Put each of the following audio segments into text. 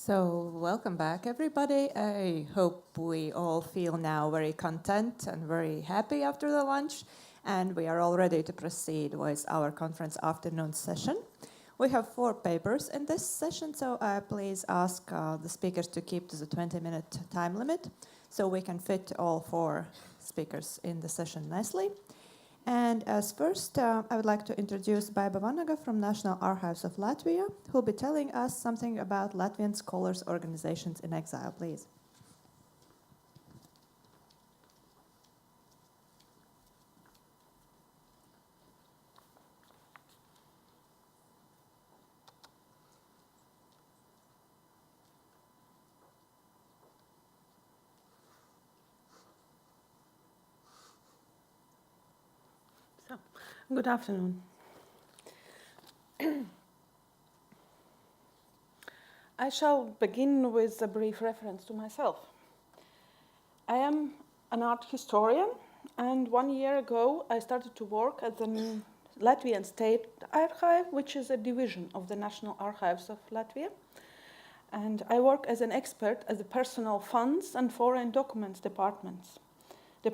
So, welcome back, everybody. I hope we all feel now very content and very happy after the lunch, and we are all ready to proceed with our conference afternoon session. We have 4 papers in this session, so please ask the speakers to keep to the 20-minute time limit so we can fit all 4 speakers in the session nicely. And as first, I would like to introduce Baiba Vanaga from National Archives of Latvia, who will be telling us something about Latvian scholars' organizations in exile, please. Good afternoon. I shall begin with a brief reference to myself. I am an art historian, and 1 year ago I started to work at the Latvian State Archive, which is a division of the National Archives of Latvia. And I work as an expert at the Personal Funds and Foreign Documents department. The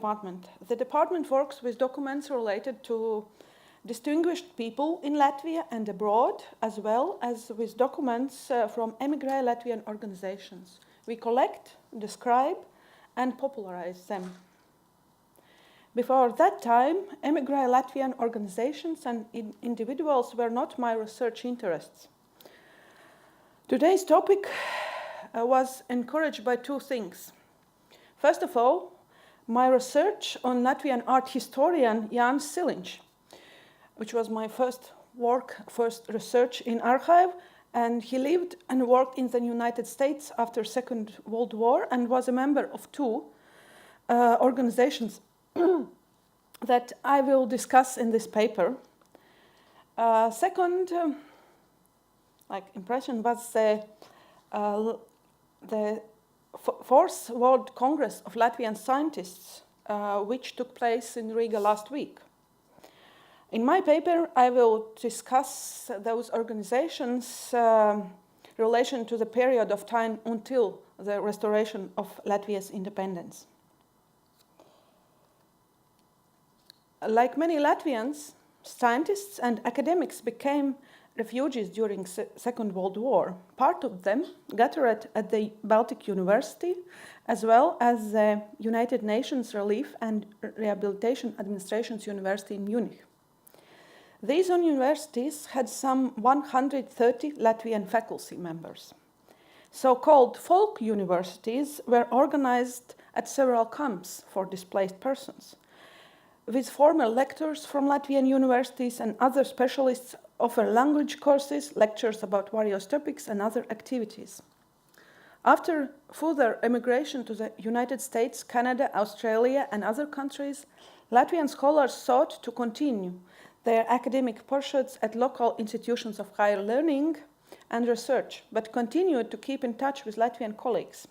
department works with documents related to distinguished people in Latvia and abroad, as well as with documents from émigré Latvian organizations. We collect, describe, and popularize them. Before that time, émigré Latvian organizations and individuals were not my research interests. Today's topic was encouraged by 2 things. First of all, my research on Latvian art historian Jānis Siliņš, which was my first research in archive, and he lived and worked in the United States after Second World War and was a member of 2 organizations that I will discuss in this paper. Second impression was the 4th World Congress of Latvian Scientists, which took place in Riga last week. In my paper, I will discuss those organizations' relation to the period of time until the restoration of Latvia's independence. Like many Latvians, scientists and academics became refugees during the Second World War. Part of them gathered at the Baltic University, as well as the United Nations Relief and Rehabilitation Administration's University in Munich. These universities had some 130 Latvian faculty members. So-called folk universities were organized at several camps for displaced persons, with former lectors from Latvian universities and other specialists offer language courses, lectures about various topics, and other activities. After further emigration to the United States, Canada, Australia, and other countries, Latvian scholars sought to continue their academic pursuits at local institutions of higher learning and research, but continued to keep in touch with Latvian colleagues.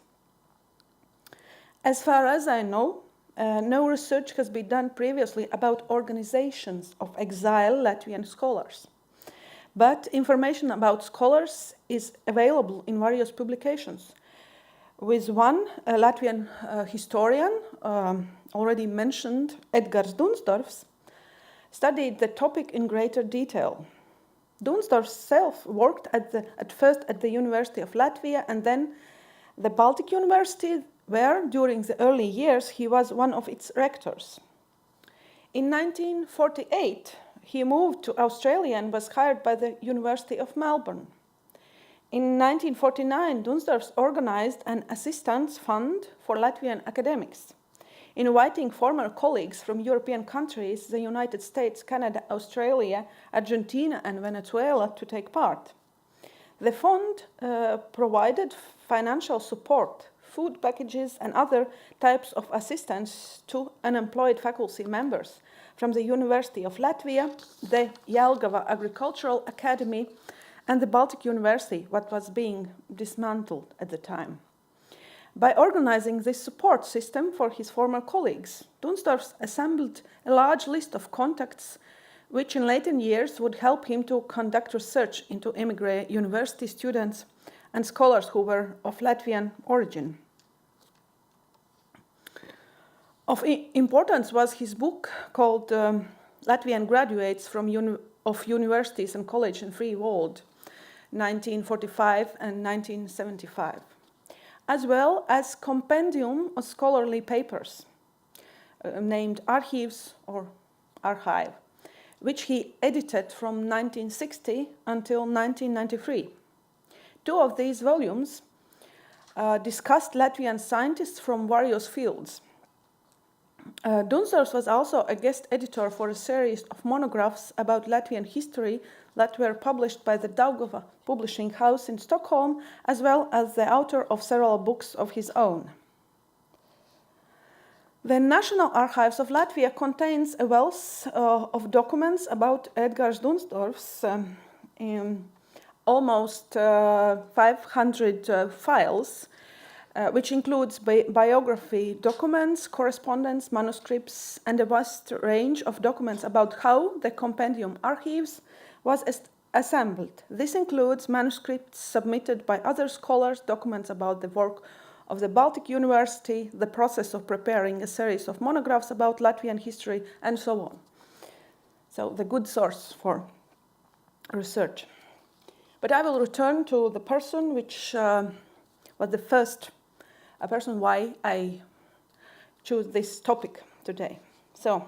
As far as I know, no research has been done previously about organizations of exile Latvian scholars. But information about scholars is available in various publications. With one, a Latvian historian, already mentioned, Edgars Dunsdorfs, studied the topic in greater detail. Dunsdorf himself worked at first at the University of Latvia and then the Baltic University, where during the early years he was one of its rectors. In 1948, he moved to Australia and was hired by the University of Melbourne. In 1949, Dunsdorf organized an assistance fund for Latvian academics, inviting former colleagues from European countries, the United States, Canada, Australia, Argentina, and Venezuela to take part. The fund provided financial support, food packages, and other types of assistance to unemployed faculty members from the University of Latvia, the Jelgava Agricultural Academy, and the Baltic University, what was being dismantled at the time. By organizing this support system for his former colleagues, Dunsdorf assembled a large list of contacts which in later years would help him to conduct research into émigré university students and scholars who were of Latvian origin. Of importance was his book called Latvian Graduates of Universities and College in Free World, 1945 and 1975, as well as compendium of scholarly papers named Archives or Archive, which he edited from 1960 until 1993. Two of these volumes discussed Latvian scientists from various fields. Dunsdorfs was also a guest editor for a series of monographs about Latvian history that were published by the Daugava Publishing House in Stockholm, as well as the author of several books of his own. The National Archives of Latvia contains a wealth of documents about Edgars Dunsdorfs, almost 500 files, which includes biography documents, correspondence, manuscripts, and a vast range of documents about how the compendium Archives was assembled. This includes manuscripts submitted by other scholars, documents about the work of the Baltic University, the process of preparing a series of monographs about Latvian history, and so on. So the good source for research. But I will return to the person which was the first person why I choose this topic today. So,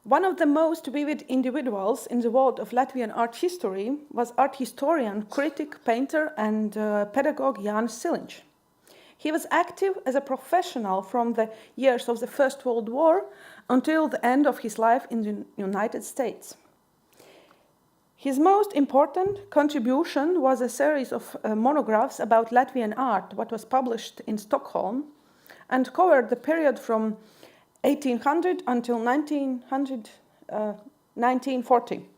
one of the most vivid individuals in the world of Latvian art history was art historian, critic, painter, and pedagogue Jānis Siliņš. He was active as a professional from the years of the First World War until the end of his life in the United States. His most important contribution was a series of monographs about Latvian art, what was published in Stockholm, and covered the period from 1800 until 1940.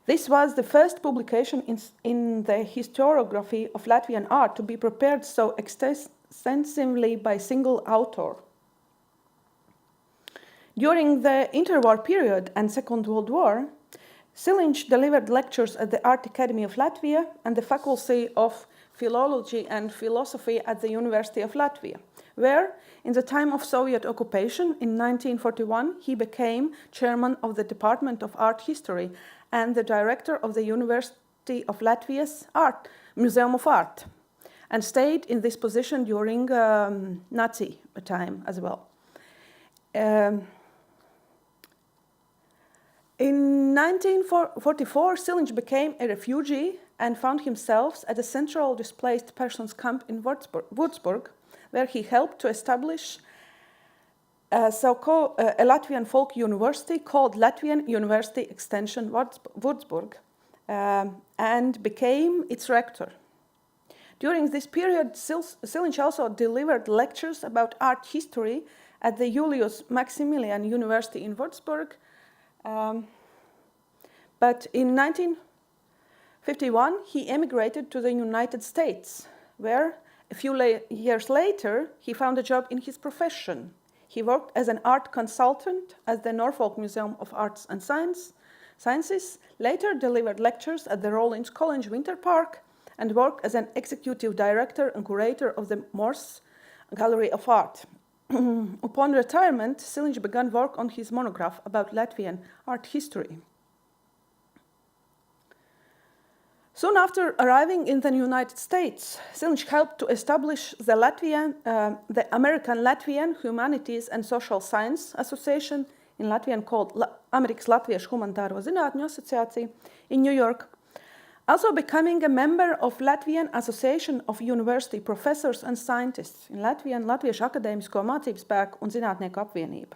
This was the first publication in the historiography of Latvian art to be prepared so extensively by a single author. During the interwar period and Second World War, Siliņš delivered lectures at the Art Academy of Latvia and the Faculty of Philology and Philosophy at the University of Latvia, where, in the time of Soviet occupation in 1941, he became chairman of the Department of Art History and the director of the University of Latvia's Museum of Art, and stayed in this position during Nazi time as well. In 1944, Siliņš became a refugee and found himself at a central displaced persons camp in Würzburg, where he helped to establish a Latvian folk university called Latvian University Extension Würzburg, and became its rector. During this period, Siliņš also delivered lectures about art history at the Julius Maximilian University in Würzburg. But in 1951, he emigrated to the United States, where a few years later, he found a job in his profession. He worked as an art consultant at the Norfolk Museum of Arts and Sciences, later delivered lectures at the Rollins College Winter Park, and worked as an executive director and curator of the Morse Gallery of Art. Upon retirement, Siliņš began work on his monograph about Latvian art history. Soon after arriving in the United States, Siliņš helped to establish the American Latvian Humanities and Social Science Association, in Latvian called Amerikas Latviešu Humanitāro Zinātņu Asociācija, in New York, also becoming a member of Latvian Association of University Professors and Scientists, in Latvian Latviešu Akadēmisko Mācību spēku un Zinātnieku apvienība.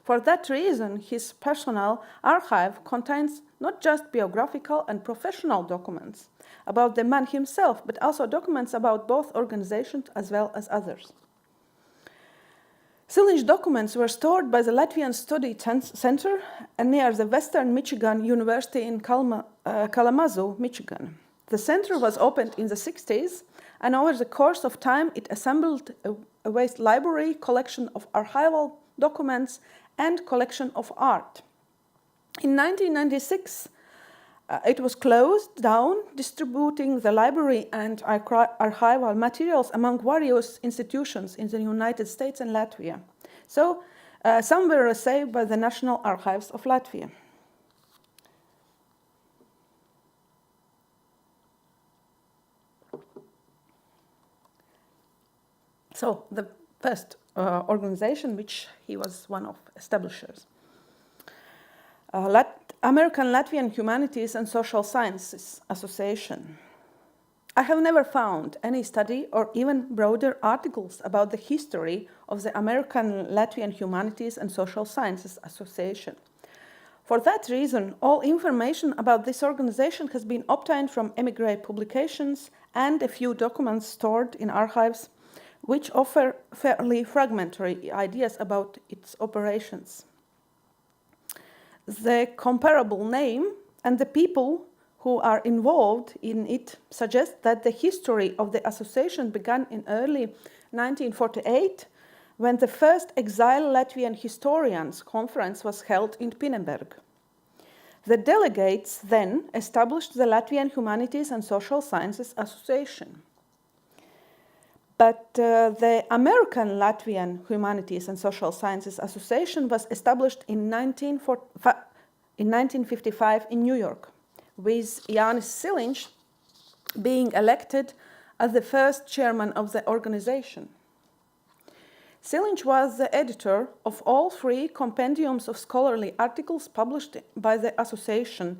For that reason, his personal archive contains not just biographical and professional documents about the man himself, but also documents about both organizations as well as others. Siliņš documents were stored by the Latvian Study Center near the Western Michigan University in Kalamazoo, Michigan. The center was opened in the 60s, and over the course of time, it assembled a vast library, collection of archival documents, and collection of art. In 1996, It was closed down, distributing the library and archival materials among various institutions in the United States and Latvia. So some were saved by the National Archives of Latvia. So the first organization, which he was one of establishers. American Latvian Humanities and Social Sciences Association. I have never found any study or even broader articles about the history of the American Latvian Humanities and Social Sciences Association. For that reason, all information about this organization has been obtained from emigre publications and a few documents stored in archives, which offer fairly fragmentary ideas about its operations. The comparable name and the people who are involved in it suggest that the history of the association began in early 1948, when the first Exile Latvian Historians Conference was held in Pinneberg. The delegates then established the Latvian Humanities and Social Sciences Association. But the American Latvian Humanities and Social Sciences Association was established in 1955 in New York, with Jānis Siliņš being elected as the first chairman of the organization. Siliņš was the editor of all 3 compendiums of scholarly articles published by the association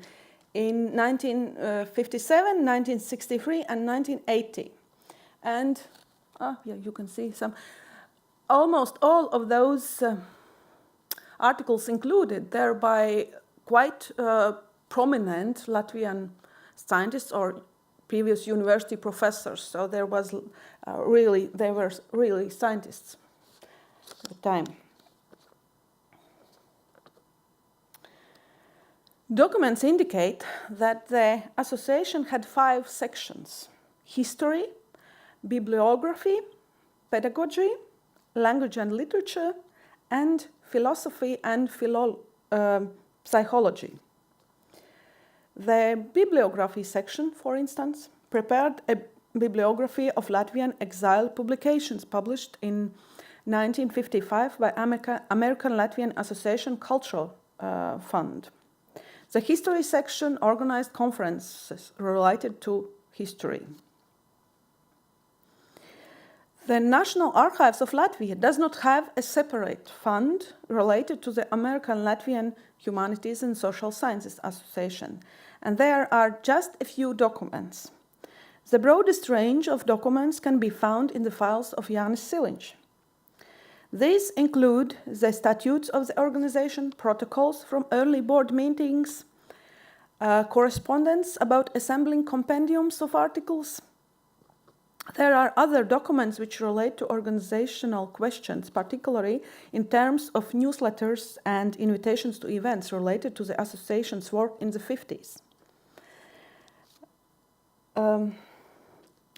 in 1957, 1963, and 1980. And you can see some. Almost all of those articles included there by quite prominent Latvian scientists or previous university professors. So they were really scientists at the time. Documents indicate that the association had 5 sections: history, bibliography, pedagogy, language and literature, and philosophy and psychology. The bibliography section, for instance, prepared a bibliography of Latvian exile publications published in 1955 by American Latvian Association Cultural Fund. The history section organized conferences related to history. The National Archives of Latvia does not have a separate fund related to the American Latvian Humanities and Social Sciences Association, and there are just a few documents. The broadest range of documents can be found in the files of Jānis Siliņš. These include the statutes of the organization, protocols from early board meetings, correspondence about assembling compendiums of articles. There are other documents which relate to organizational questions, particularly in terms of newsletters and invitations to events related to the association's work in the 50s.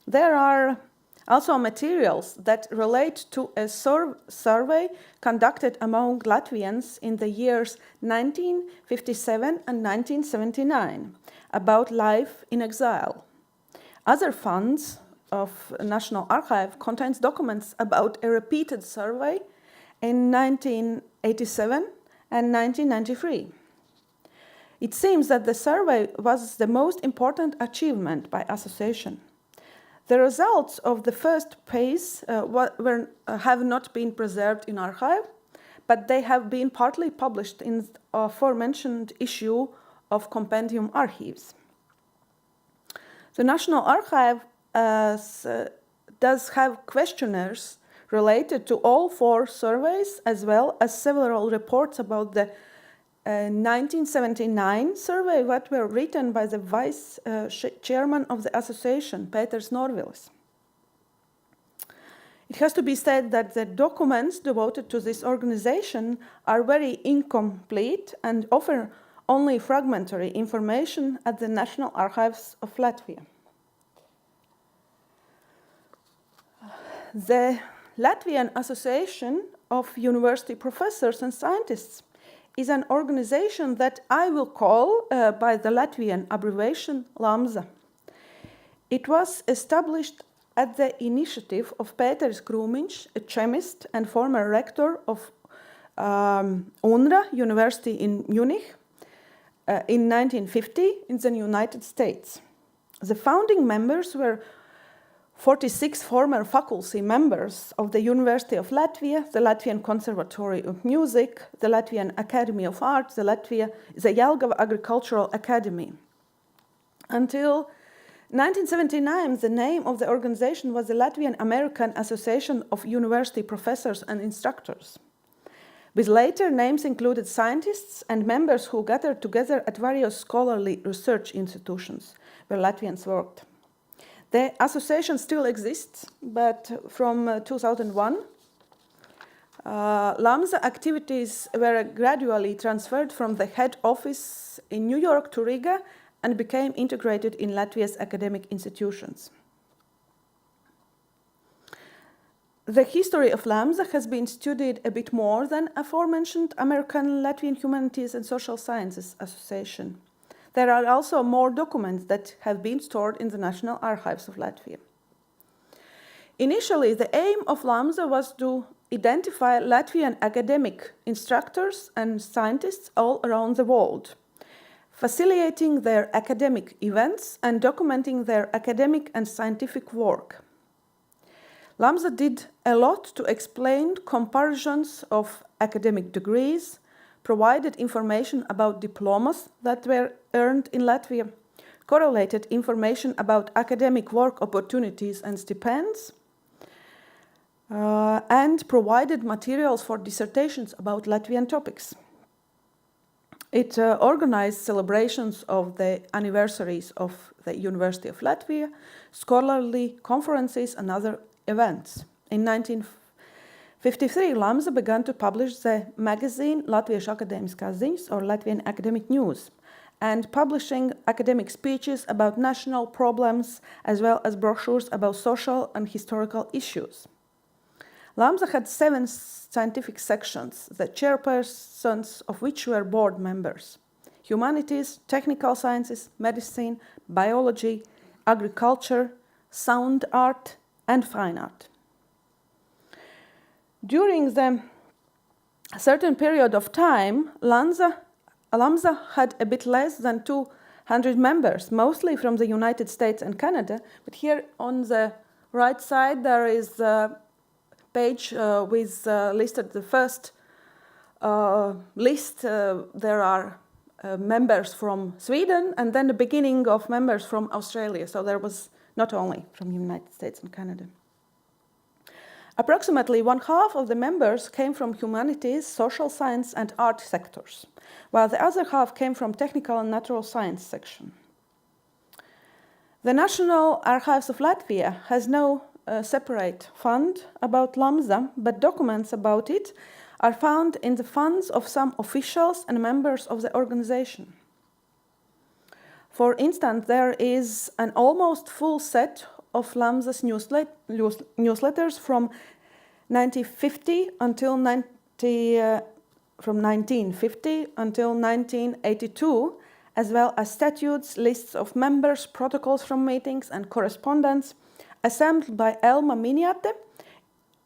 There are also materials that relate to a survey conducted among Latvians in the years 1957 and 1979 about life in exile. Other funds of National Archive contains documents about a repeated survey in 1987 and 1993. It seems that the survey was the most important achievement by association. The results of the first phase have not been preserved in archive, but they have been partly published in the aforementioned issue of Compendium Archives. The National Archive does have questionnaires related to all 4 surveys, as well as several reports about the 1979 survey that were written by the vice chairman of the association, Pēters Norvilis. It has to be said that the documents devoted to this organization are very incomplete and offer only fragmentary information at the National Archives of Latvia. The Latvian Association of University Professors and Scientists is an organization that I will call by the Latvian abbreviation LAMZA. It was established at the initiative of Pēters Krūmiņš, a chemist and former rector of UNRA University in Munich in 1950 in the United States. The founding members were 46 former faculty members of the University of Latvia, the Latvian Conservatory of Music, the Latvian Academy of Arts, the Jelgava Agricultural Academy. Until 1979, the name of the organization was the Latvian American Association of University Professors and Instructors, with later names included scientists and members who gathered together at various scholarly research institutions where Latvians worked. The association still exists, but from 2001, LAMZA activities were gradually transferred from the head office in New York to Riga and became integrated in Latvia's academic institutions. The history of LAMZA has been studied a bit more than aforementioned American Latvian Humanities and Social Sciences Association. There are also more documents that have been stored in the National Archives of Latvia. Initially, the aim of LAMZA was to identify Latvian academic instructors and scientists all around the world, facilitating their academic events and documenting their academic and scientific work. LAMZA did a lot to explain comparisons of academic degrees, provided information about diplomas that were earned in Latvia, correlated information about academic work opportunities and stipends, and provided materials for dissertations about Latvian topics. It organized celebrations of the anniversaries of the University of Latvia, scholarly conferences, and other events. In 1953, LAMZA began to publish the magazine Latviešu akadēmiskās ziņas, or Latvian Academic News, and publishing academic speeches about national problems, as well as brochures about social and historical issues. LAMZA had 7 scientific sections, the chairpersons of which were board members: humanities, technical sciences, medicine, biology, agriculture, sound art, and fine art. During the certain period of time, LAMZA had a bit less than 200 members, mostly from the United States and Canada. But here on the right side, there is a page with listed the first list. There are members from Sweden, and then the beginning of members from Australia. So there was not only from the United States and Canada. Approximately 1/2 of the members came from humanities, social science, and art sectors, while the other half came from technical and natural science section. The National Archives of Latvia has no separate fund about LAMZA, but documents about it are found in the funds of some officials and members of the organization. For instance, there is an almost full set of LAMZA's newsletters from 1950 until 1982, as well as statutes, lists of members, protocols from meetings, and correspondence, assembled by Elma Miniate,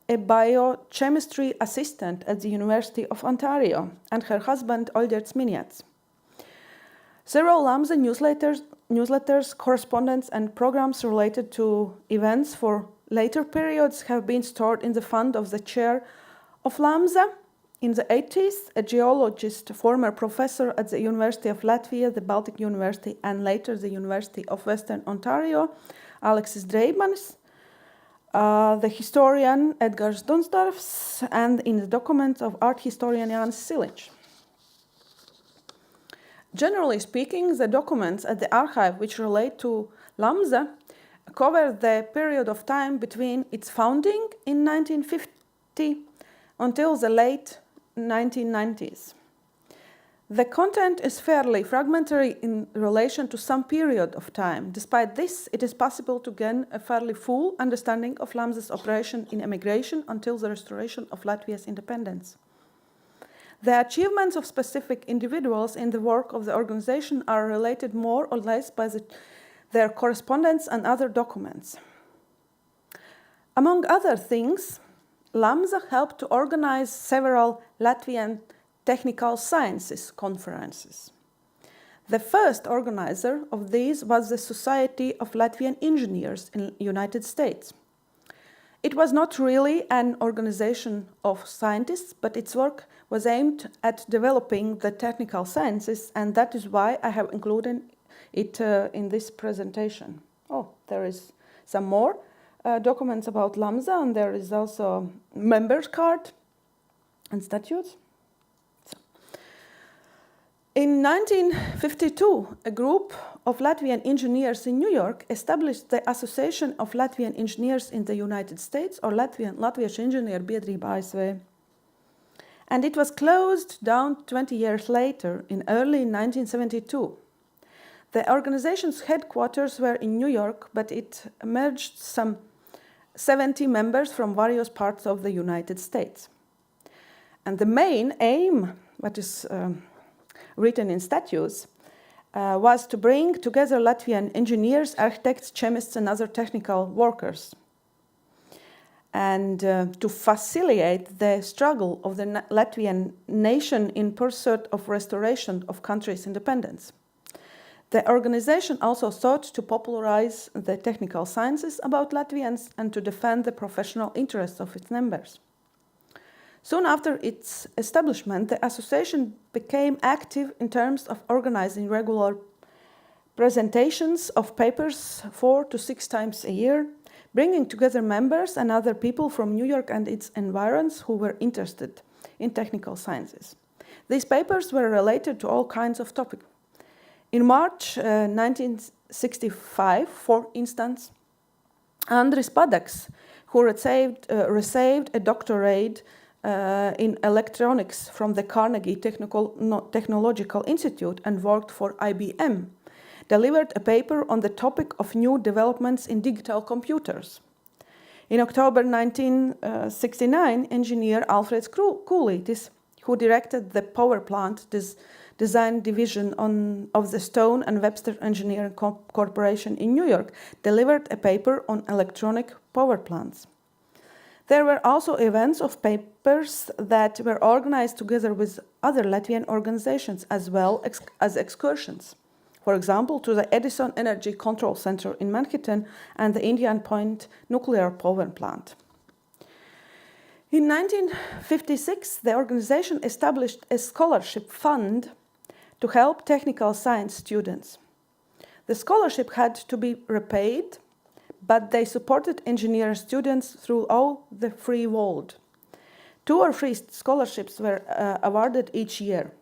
a biochemistry assistant at the University of Ontario, and her husband Olģerts Miniats. Several LAMZA newsletters, correspondence, and programs related to events for later periods have been stored in the fund of the chair of LAMZA. In the 80s, a geologist, former professor at the University of Latvia, the Baltic University, and later the University of Western Ontario, Aleksis Dreibmanis, the historian Edgars Dunsdorfs, and in the documents of art historian Jānis Siliņš. Generally speaking, the documents at the archive which relate to LAMZA cover the period of time between its founding in 1950 until the late 1990s. The content is fairly fragmentary in relation to some period of time. Despite this, it is possible to gain a fairly full understanding of LAMZA's operation in emigration until the restoration of Latvia's independence. The achievements of specific individuals in the work of the organization are related more or less by their correspondence and other documents. Among other things, LAMSA helped to organize several Latvian technical sciences conferences. The first organizer of these was the Society of Latvian Engineers in the United States. It was not really an organization of scientists, but its work was aimed at developing the technical sciences, and that is why I have included it in this presentation. Oh, there is some more documents about LAMSA, and there is also a members card and statutes. In 1952, a group of Latvian engineers in New York established the Association of Latvian Engineers in the United States, or Latviešu Inženieru Biedrība ASV. And it was closed down 20 years later, in early 1972. The organization's headquarters were in New York, but it merged some 70 members from various parts of the United States. And the main aim, what is written in statutes, was to bring together Latvian engineers, architects, chemists, and other technical workers, and to facilitate the struggle of the Latvian nation in pursuit of restoration of country's independence. The organization also sought to popularize the technical sciences about Latvians and to defend the professional interests of its members. Soon after its establishment, the association became active in terms of organizing regular presentations of papers 4 to 6 times a year, bringing together members and other people from New York and its environs who were interested in technical sciences. These papers were related to all kinds of topics. In March 1965, for instance, Andris Padaks, who received a doctorate in electronics from the Carnegie Technological Institute and worked for IBM, delivered a paper on the topic of new developments in digital computers. In October 1969, engineer Alfreds Kūlītis, who directed the power plant design division of the Stone and Webster Engineering Corporation in New York, delivered a paper on electronic power plants. There were also events of papers that were organized together with other Latvian organizations, as well as excursions. For example, to the Edison Energy Control Center in Manhattan and the Indian Point nuclear power plant. In 1956, the organization established a scholarship fund to help technical science students. The scholarship had to be repaid, but they supported engineer students throughout the free world. 2 or 3 scholarships were awarded each year.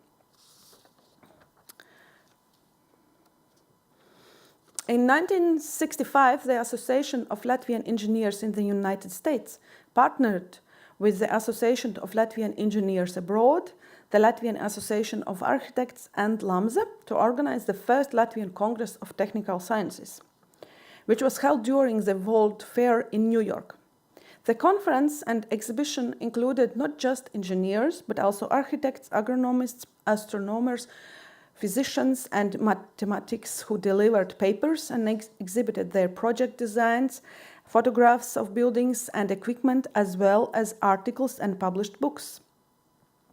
In 1965, the Association of Latvian Engineers in the United States partnered with the Association of Latvian Engineers Abroad, the Latvian Association of Architects, and LAMSA to organize the first Latvian Congress of Technical Sciences, which was held during the World Fair in New York. The conference and exhibition included not just engineers, but also architects, agronomists, astronomers, physicians, and mathematics who delivered papers and exhibited their project designs, photographs of buildings and equipment, as well as articles and published books.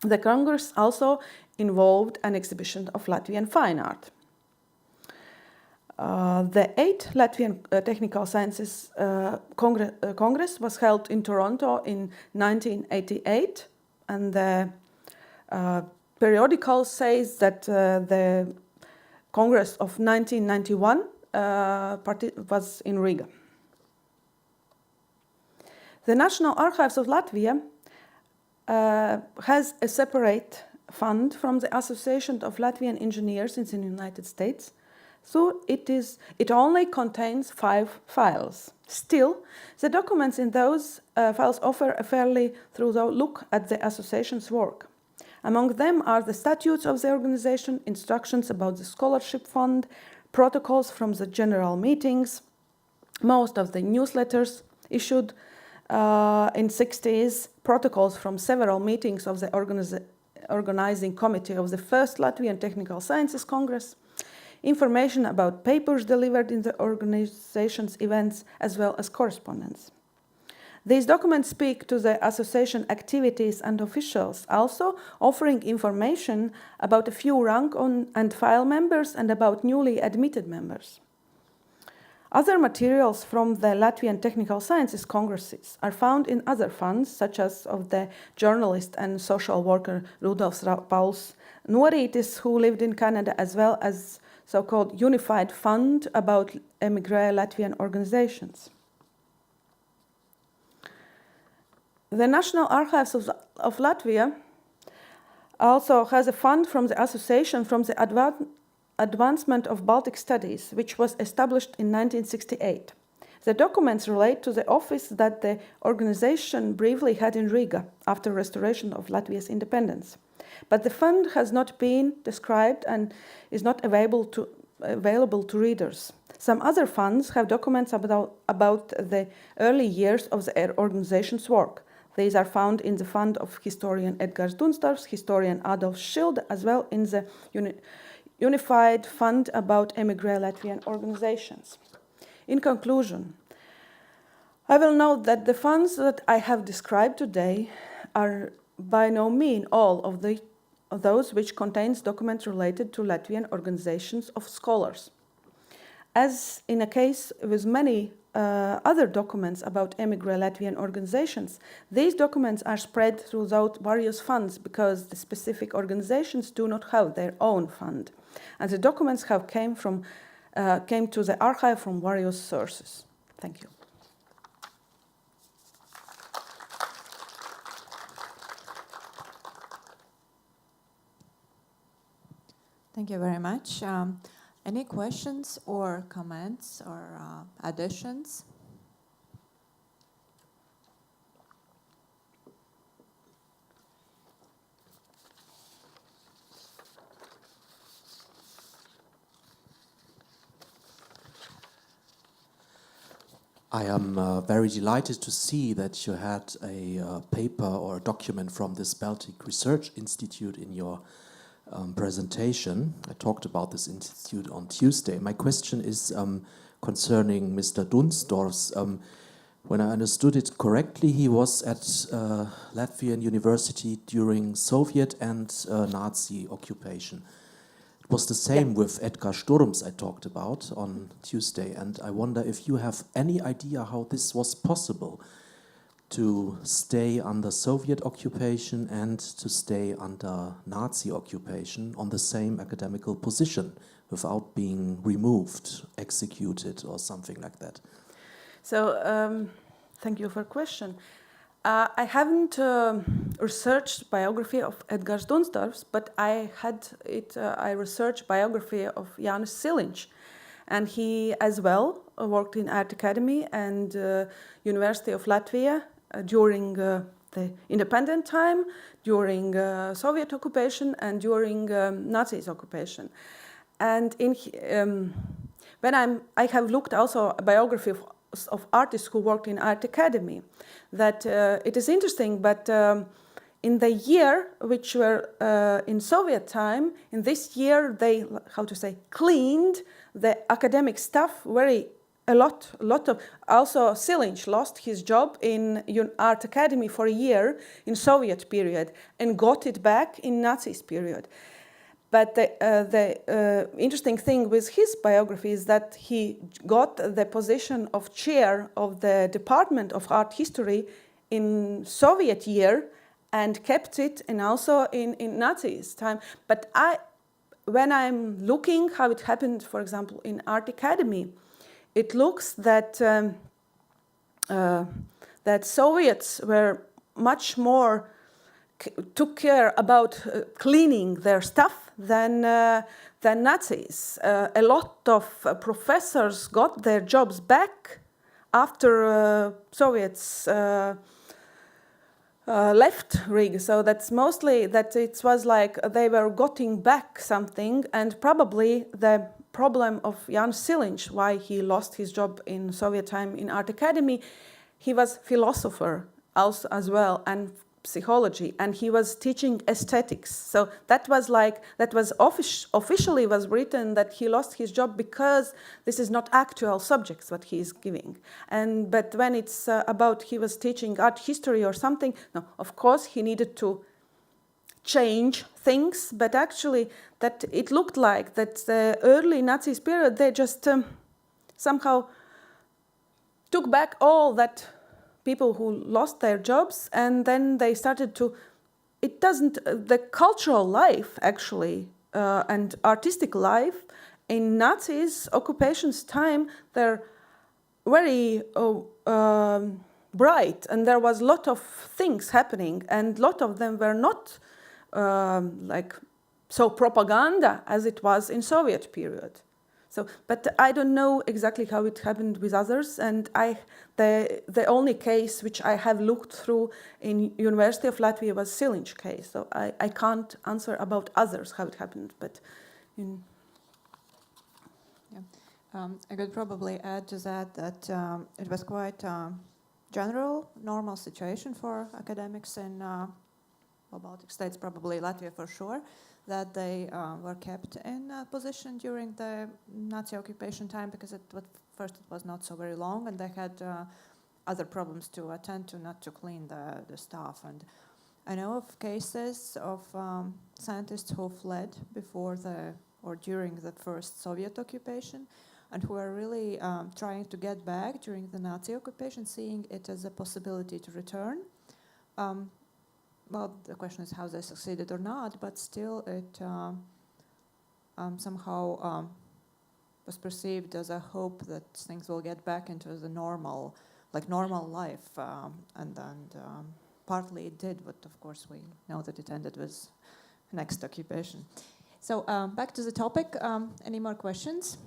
The Congress also involved an exhibition of Latvian fine art. The 8th Latvian Technical Sciences Congress was held in Toronto in 1988, and the periodical says that the Congress of 1991 was in Riga. The National Archives of Latvia has a separate fund from the Association of Latvian Engineers in the United States, so it only contains 5 files. Still, the documents in those files offer a fairly thorough look at the association's work. Among them are the statutes of the organization, instructions about the scholarship fund, protocols from the general meetings, most of the newsletters issued in 60s, protocols from several meetings of the organizing committee of the first Latvian Technical Sciences Congress, information about papers delivered in the organization's events, as well as correspondence. These documents speak to the association activities and officials, also offering information about a few rank and file members and about newly admitted members. Other materials from the Latvian Technical Sciences Congresses are found in other funds, such as of the journalist and social worker Rudolfs Pauls Norītis, who lived in Canada, as well as so-called Unified Fund about emigre Latvian organizations. The National Archives of Latvia also has a fund from the Association from the Advancement of Baltic Studies, which was established in 1968. The documents relate to the office that the organization briefly had in Riga after restoration of Latvia's independence. But the fund has not been described and is not available to readers. Some other funds have documents about the early years of the organization's work. These are found in the fund of historian Edgars Dunsdorfs, historian Adolfs Schild, as well in the Unified Fund about emigre Latvian organizations. In conclusion, I will note that the funds that I have described today are by no means all of those which contains documents related to Latvian organizations of scholars. As in a case with many other documents about emigre Latvian organizations, these documents are spread throughout various funds because the specific organizations do not have their own fund. And the documents came to the archive from various sources. Thank you. Thank you very much. Any questions or comments or additions? I am very delighted to see that you had a paper or a document from this Baltic Research Institute in your presentation. I talked about this institute on Tuesday. My question is concerning Mr. Dunsdorfs. When I understood it correctly, he was at Latvian University during Soviet and Nazi occupation. It was the same with Edgar Sturms I talked about on Tuesday, and I wonder if you have any idea how this was possible to stay under Soviet occupation and to stay under Nazi occupation on the same academical position without being removed, executed, or something like that. So, thank you for the question. I haven't researched biography of Edgars Dunsdorfs, but I researched biography of Jānis Siliņš, and he as well worked in Art Academy and University of Latvia during the independent time, during Soviet occupation, and during Nazis occupation. And I have looked also a biography of artists who worked in Art Academy, that it is interesting, but in the year which were in Soviet time, in this year they, cleaned the academic staff a lot of, also Siliņš lost his job in Art Academy for a year in Soviet period and got it back in Nazis period. But the interesting thing with his biography is that he got the position of chair of the Department of Art History in Soviet year and kept it and also in Nazis time. But when I'm looking how it happened, for example, in Art Academy, it looks that that Soviets were much more took care about cleaning their stuff than Nazis. A lot of professors got their jobs back after Soviets left Riga. So that's mostly that it was like they were getting back something, and probably the problem of Jānis Siliņš, why he lost his job in Soviet time in Art Academy, he was philosopher also as well, and psychology, and he was teaching aesthetics. So officially was written that he lost his job because this is not actual subjects what he is giving. But when it's about he was teaching art history or something, no, of course he needed to change things, but actually that it looked like that the early Nazis period, they just somehow took back all that people who lost their jobs, and then they started to, the cultural life actually and artistic life in Nazis occupation's time, they're very bright, and there was a lot of things happening, and a lot of them were not like so propaganda as it was in Soviet period. So, but I don't know exactly how it happened with others, and the only case which I have looked through in University of Latvia was Silinch case. So I can't answer about others how it happened, but in I could probably add to that it was quite general, normal situation for academics in Baltic states, probably Latvia for sure, that they were kept in a position during the Nazi occupation time because first it was not so very long, and they had other problems to attend to, not to clean the stuff. And I know of cases of scientists who fled before or during the first Soviet occupation, and who are really trying to get back during the Nazi occupation, seeing it as a possibility to return. Well, the question is how they succeeded or not, but still it somehow was perceived as a hope that things will get back into the normal life, and partly it did, but of course we know that it ended with next occupation. So back to the topic. Any more questions?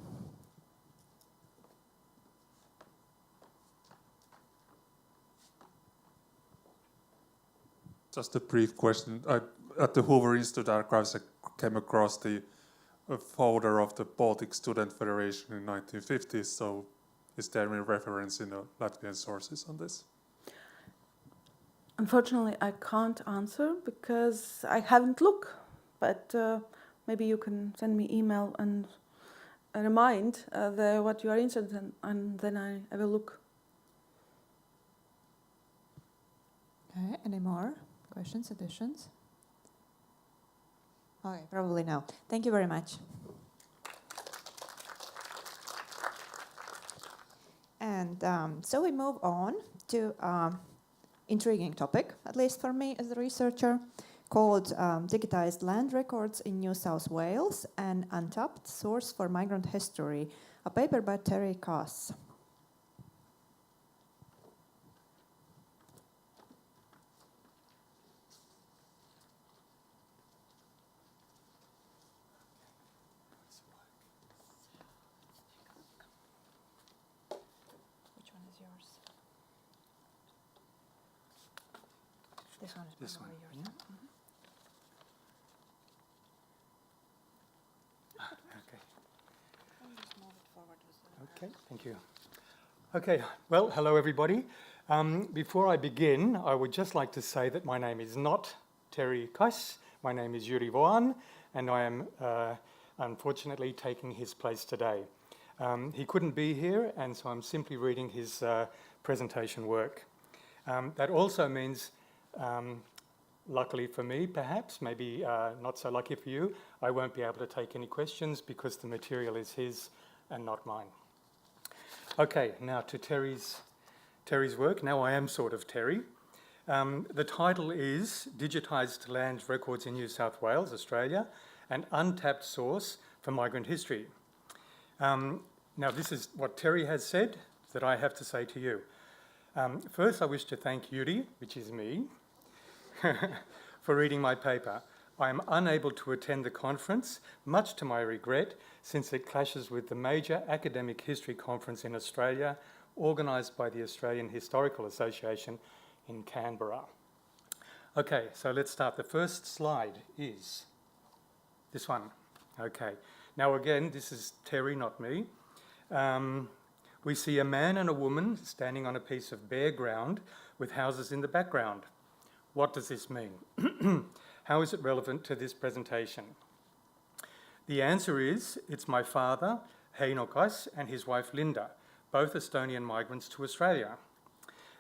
Just a brief question. At the Hoover Institute Archives, I came across the folder of the Baltic Student Federation in 1950s. So is there any reference in the Latvian sources on this? unfortunately I can't answer because I haven't looked, but maybe you can send me email and remind what you are interested in, and then I will look. Okay, any more questions, additions? Okay, probably no. Thank you very much. And so we move on to intriguing topic, at least for me as a researcher, called Digitized Land Records in New South Wales, an Untapped Source for Migrant History, a paper by Terry Koss. Which one is yours? This one is This probably one, yours. yeah. Okay. Just move it forward with the Okay, thank you. Okay, well, hello everybody. Before I begin, I would just like to say that my name is not Terry Koss. My name is Yuri Voan, and I am unfortunately taking his place today. He couldn't be here, and so I'm simply reading his presentation work. That also means, luckily for me perhaps, maybe not so lucky for you, I won't be able to take any questions because the material is his and not mine. Okay, now to Terry's work. Now I am sort of Terry. The title is Digitized Land Records in New South Wales, Australia, an Untapped Source for Migrant History. Now this is what Terry has said that I have to say to you. First, I wish to thank Yuri, which is me, for reading my paper. I am unable to attend the conference, much to my regret, since it clashes with the major academic history conference in Australia, organised by the Australian Historical Association in Canberra. Okay, so let's start. The first slide is this one. Okay, now again, this is Terry, not me. We see a man and a woman standing on a piece of bare ground with houses in the background. What does this mean? How is it relevant to this presentation? The answer is, it's my father, Heino Kas, and his wife Linda, both Estonian migrants to Australia.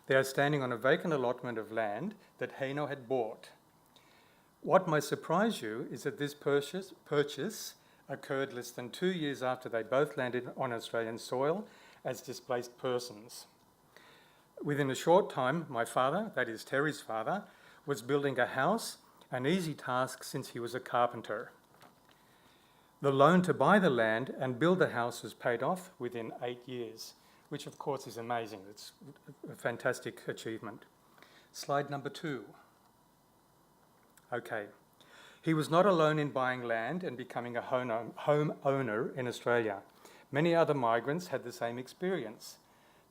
They are standing on a vacant allotment of land that Heino had bought. What might surprise you is that this purchase occurred less than 2 years after they both landed on Australian soil as displaced persons. Within a short time, my father, that is Terry's father, was building a house, an easy task since he was a carpenter. The loan to buy the land and build the house was paid off within 8 years, which of course is amazing. It's a fantastic achievement. Slide number 2. Okay. He was not alone in buying land and becoming a home owner in Australia. Many other migrants had the same experience.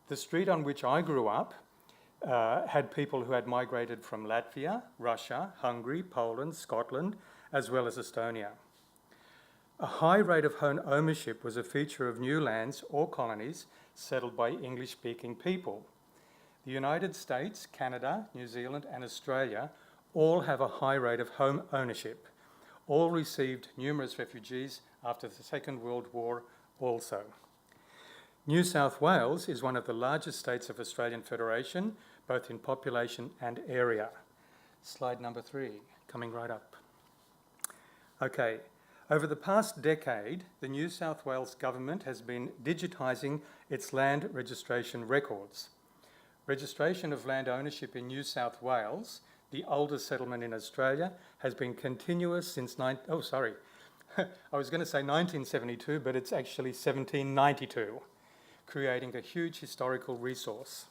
The street on which I grew up had people who had migrated from Latvia, Russia, Hungary, Poland, Scotland, as well as Estonia. A high rate of home ownership was a feature of new lands or colonies settled by English-speaking people. The United States, Canada, New Zealand, and Australia all have a high rate of home ownership. All received numerous refugees after the Second World War also. New South Wales is one of the largest states of Australian Federation, both in population and area. Slide number 3, coming right up. Okay, over the past decade, the New South Wales government has been digitising its land registration records. Registration of land ownership in New South Wales, the oldest settlement in Australia, has been continuous since I was going to say 1972, but it's actually 1792, creating a huge historical resource.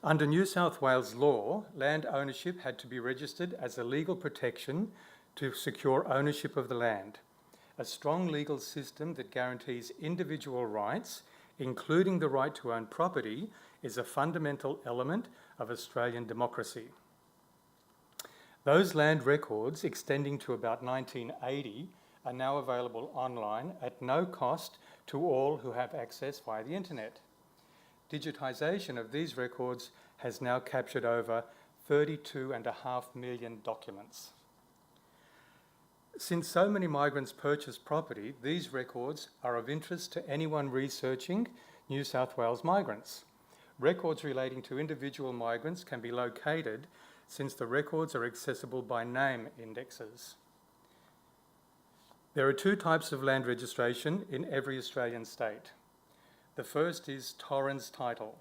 Under New South Wales law, land ownership had to be registered as a legal protection to secure ownership of the land. A strong legal system that guarantees individual rights, including the right to own property, is a fundamental element of Australian democracy. Those land records, extending to about 1980, are now available online at no cost to all who have access via the internet. Digitisation of these records has now captured over 32.5 million documents. Since so many migrants purchase property, these records are of interest to anyone researching New South Wales migrants. Records relating to individual migrants can be located since the records are accessible by name indexes. There are 2 types of land registration in every Australian state. The first is Torrens title.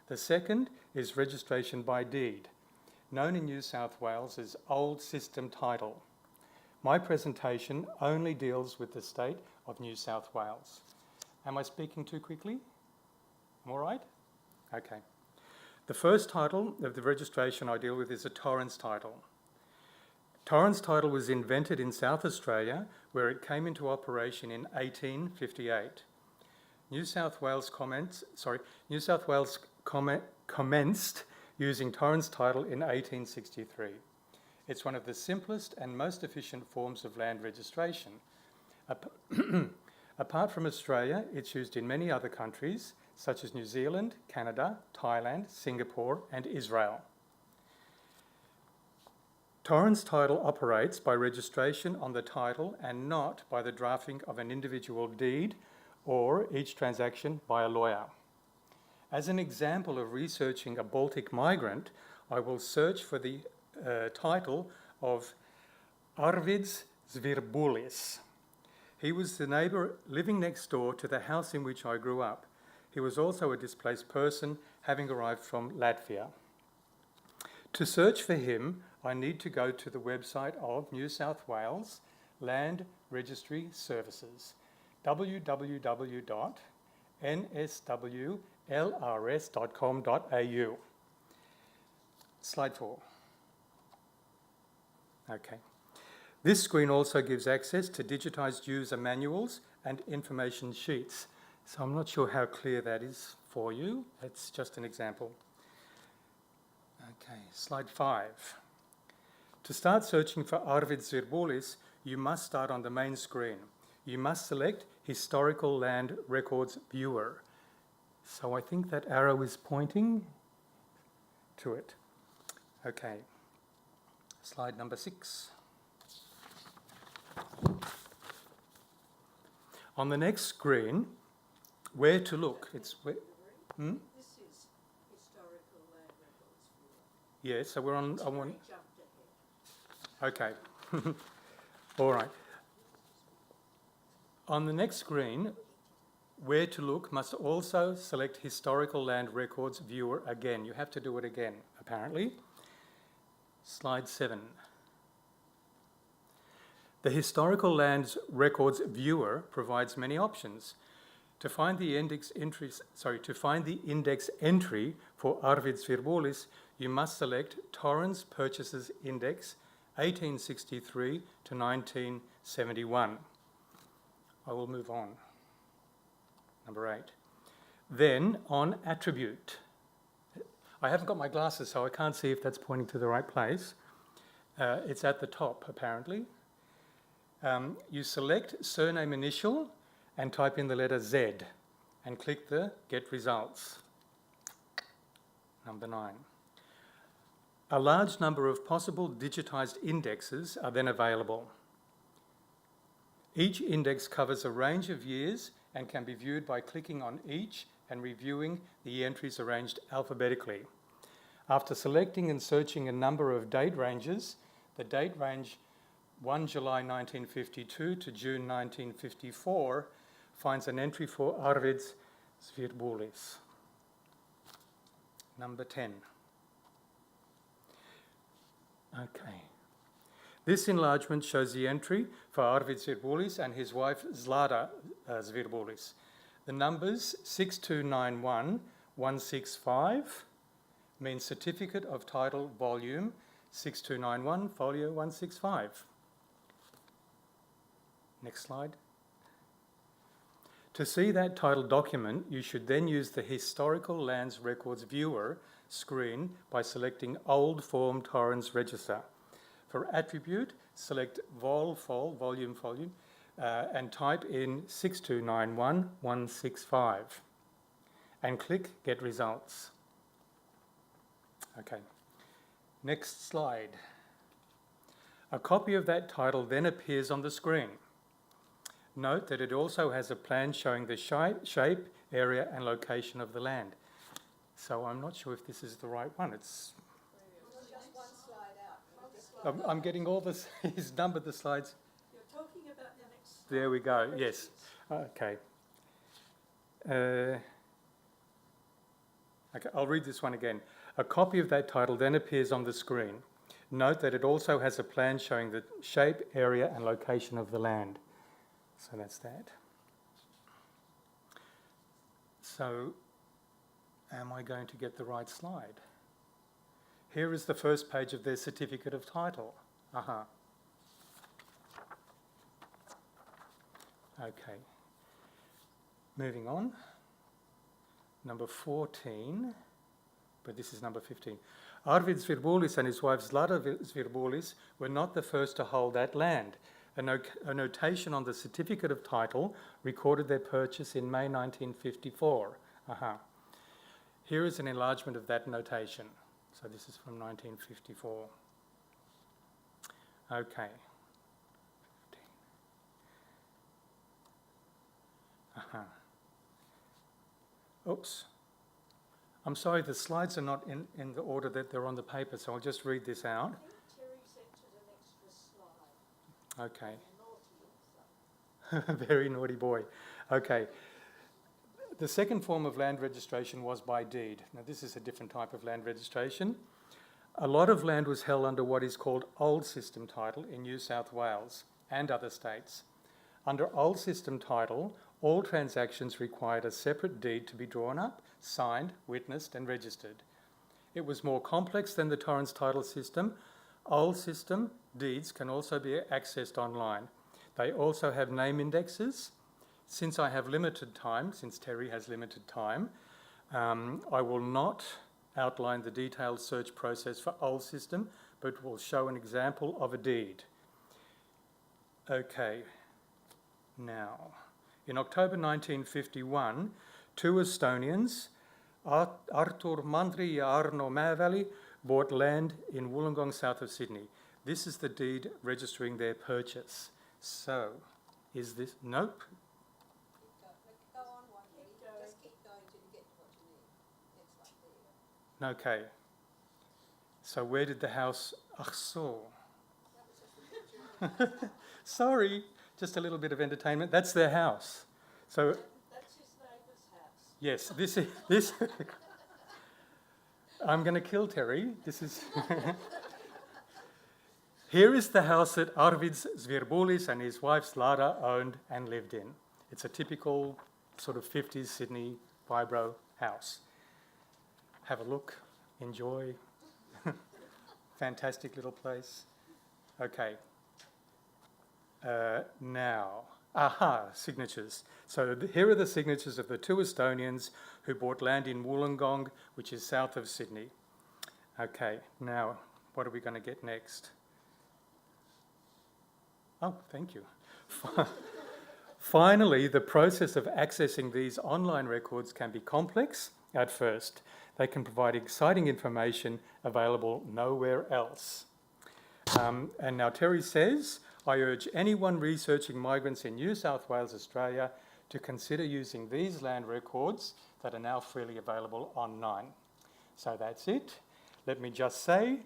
The second is registration by deed, known in New South Wales as old system title. My presentation only deals with the state of New South Wales. Am I speaking too quickly? Am I all right? Okay. The first title of the registration I deal with is a Torrens title. Torrens title was invented in South Australia, where it came into operation in 1858. New South Wales commenced using Torrens title in 1863. It's one of the simplest and most efficient forms of land registration. Apart from Australia, it's used in many other countries, such as New Zealand, Canada, Thailand, Singapore, and Israel. Torrens title operates by registration on the title and not by the drafting of an individual deed or each transaction by a lawyer. As an example of researching a Baltic migrant, I will search for the title of Arvids Zvirbulis. He was the neighbour living next door to the house in which I grew up. He was also a displaced person, having arrived from Latvia. To search for him, I need to go to the website of New South Wales Land Registry Services, www.nswlrs.com.au. Slide 4. Okay. This screen also gives access to digitised user manuals and information sheets. So I'm not sure how clear that is for you. It's just an example. Okay, slide 5. To start searching for Arvid Zvirbulis, you must start on the main screen. You must select Historical Land Records Viewer. So I think that arrow is pointing to it. Okay. Slide number 6. On the next screen, where to look? It's where, This is historical land records viewer. yeah, so we're on. I want. Jumped ahead. Okay. All right. On the next screen, where to look must also select Historical Land Records Viewer again. You have to do it again, apparently. Slide 7. The Historical Lands Records Viewer provides many options. To find the index entry for Arvid Svirbolis, you must select Torrens Purchases Index 1863 to 1971. I will move on. Number 8. Then on Attribute. I haven't got my glasses, so I can't see if that's pointing to the right place. It's at the top, apparently. You select surname initial and type in the letter Z and click the Get Results. Number 9. A large number of possible digitized indexes are then available. Each index covers a range of years and can be viewed by clicking on each and reviewing the entries arranged alphabetically. After selecting and searching a number of date ranges, the date range 1 July 1952 to June 1954 finds an entry for Arvid Svirbolis. Number 10. Okay. This enlargement shows the entry for Arvid Svirbolis and his wife Zlata Svirbolis. The numbers 6291165 means Certificate of Title Volume 6291, Folio 165. Next slide. To see that title document, you should then use the Historical Lands Records Viewer screen by selecting Old Form Torrens Register. For Attribute, select volume, and type in 6291165 and click Get Results. Okay, next slide. A copy of that title then appears on the screen. Note that it also has a plan showing the shape, area and location of the land. So I'm not sure if this is the right one. It's Just one slide out. I'm getting all this. He's numbered the slides. You're talking about the next slide. There we go. Yes. Okay. Okay. I'll read this one again. A copy of that title then appears on the screen. Note that it also has a plan showing the shape, area, and location of the land. So that's that. So, am I going to get the right slide? Here is the first page of their certificate of title. Okay. Moving on. Number 14, but this is number 15. Arvid Svirbolis and his wife Zlata Svirbolis were not the first to hold that land. A notation on the certificate of title recorded their purchase in May 1954. Here is an enlargement of that notation. So this is from 1954. Okay. Oops. I'm sorry, the slides are not in the order that they're on the paper, so I'll just read this out. I think Terry's entered an extra slide. Okay. Naughty also. Very naughty boy. Okay. The second form of land registration was by deed. Now, this is a different type of land registration. A lot of land was held under what is called old system title in New South Wales and other states. Under old system title, all transactions required a separate deed to be drawn up, signed, witnessed, and registered. It was more complex than the Torrens title system. Old system deeds can also be accessed online. They also have name indexes. Since I have limited time, since Terry has limited time, I will not outline the detailed search process for old system, but will show an example of a deed. Okay, now, in October 1951, two Estonians, Artur Mandri and Arno Mäeväli, bought land in Wollongong, south of Sydney. This is the deed registering their purchase. So, is this... Nope. Go on one, just keep going till you get to what you need. It's like there. Okay. So where did the house... Ach so. Sorry, just a little bit of entertainment. That's their house. So... That's his neighbour's house. Yes, this... I'm going to kill Terry. This is... Here is the house that Arvids Zvirbulis and his wife Lara owned and lived in. It's a typical sort of 50s Sydney vibro house. Have a look, enjoy. Fantastic little place. Okay. Now, signatures. So here are the signatures of the two Estonians who bought land in Wollongong, which is south of Sydney. Okay, now, what are we going to get next? Oh, thank you. Finally, the process of accessing these online records can be complex at first. They can provide exciting information available nowhere else. And now Terry says, I urge anyone researching migrants in New South Wales, Australia, to consider using these land records that are now freely available online. So that's it. Let me just say,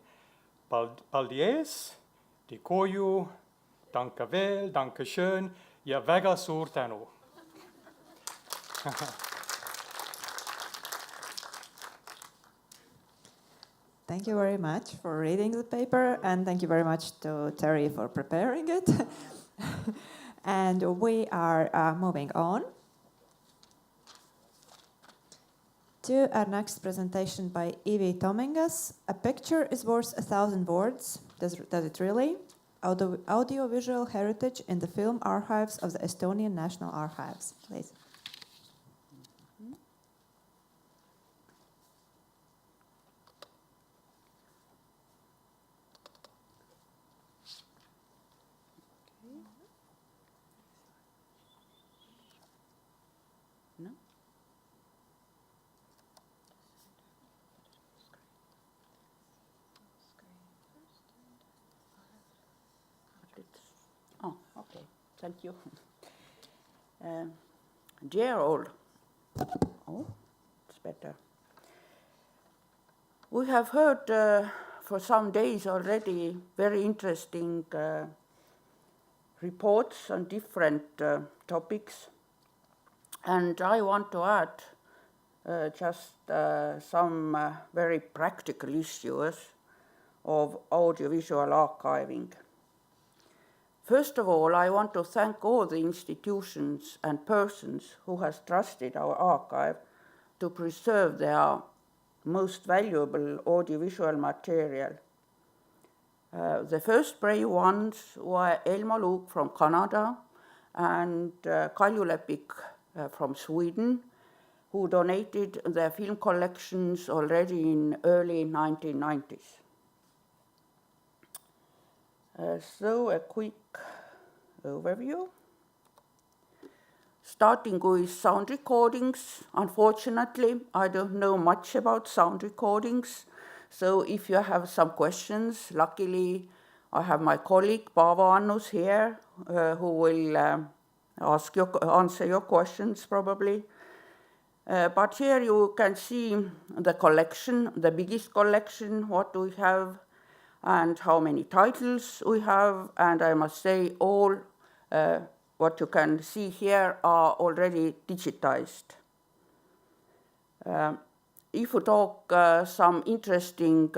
Baldies, Dikoju, Danke veel, danke schön, ja väga suur tänu. Thank you very much for reading the paper, and thank you very much to Terry for preparing it. And we are moving on to our next presentation by Ivi Tomingas. A picture is worth 1,000 words. Does it really? Audiovisual heritage in the film archives of the Estonian National Archives. Please. No? Oh, okay. Thank you. Dear all, oh, it's better. We have heard for some days already very interesting reports on different topics, and I want to add just some very practical issues of audiovisual archiving. First of all, I want to thank all the institutions and persons who has trusted our archive to preserve their most valuable audiovisual material. The first brave ones were Elmo Luuk from Canada and Kalju Lepik from Sweden, who donated their film collections already in early 1990s. So a quick overview. Starting with sound recordings. Unfortunately, I don't know much about sound recordings. So if you have some questions, luckily I have my colleague Paavo Annus here who will answer your questions probably. But here you can see the collection, the biggest collection, what we have, and how many titles we have. And I must say all what you can see here are already digitized. If you talk some interesting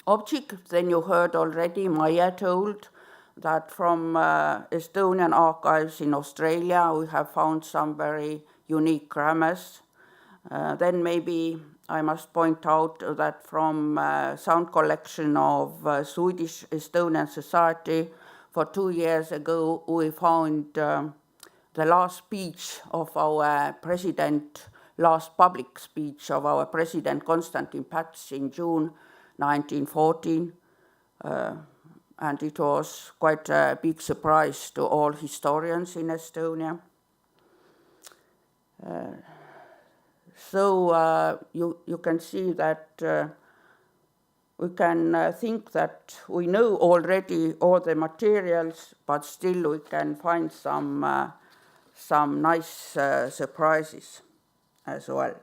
object, then you heard already Maia told that from Estonian archives in Australia we have found some very unique grammars. Then maybe I must point out that from sound collection of Swedish Estonian Society for 2 years ago we found the last speech of our president, last public speech of our president Konstantin Päts in June 1914. And it was quite a big surprise to all historians in Estonia. So you can see that we can think that we know already all the materials, but still we can find some nice surprises as well.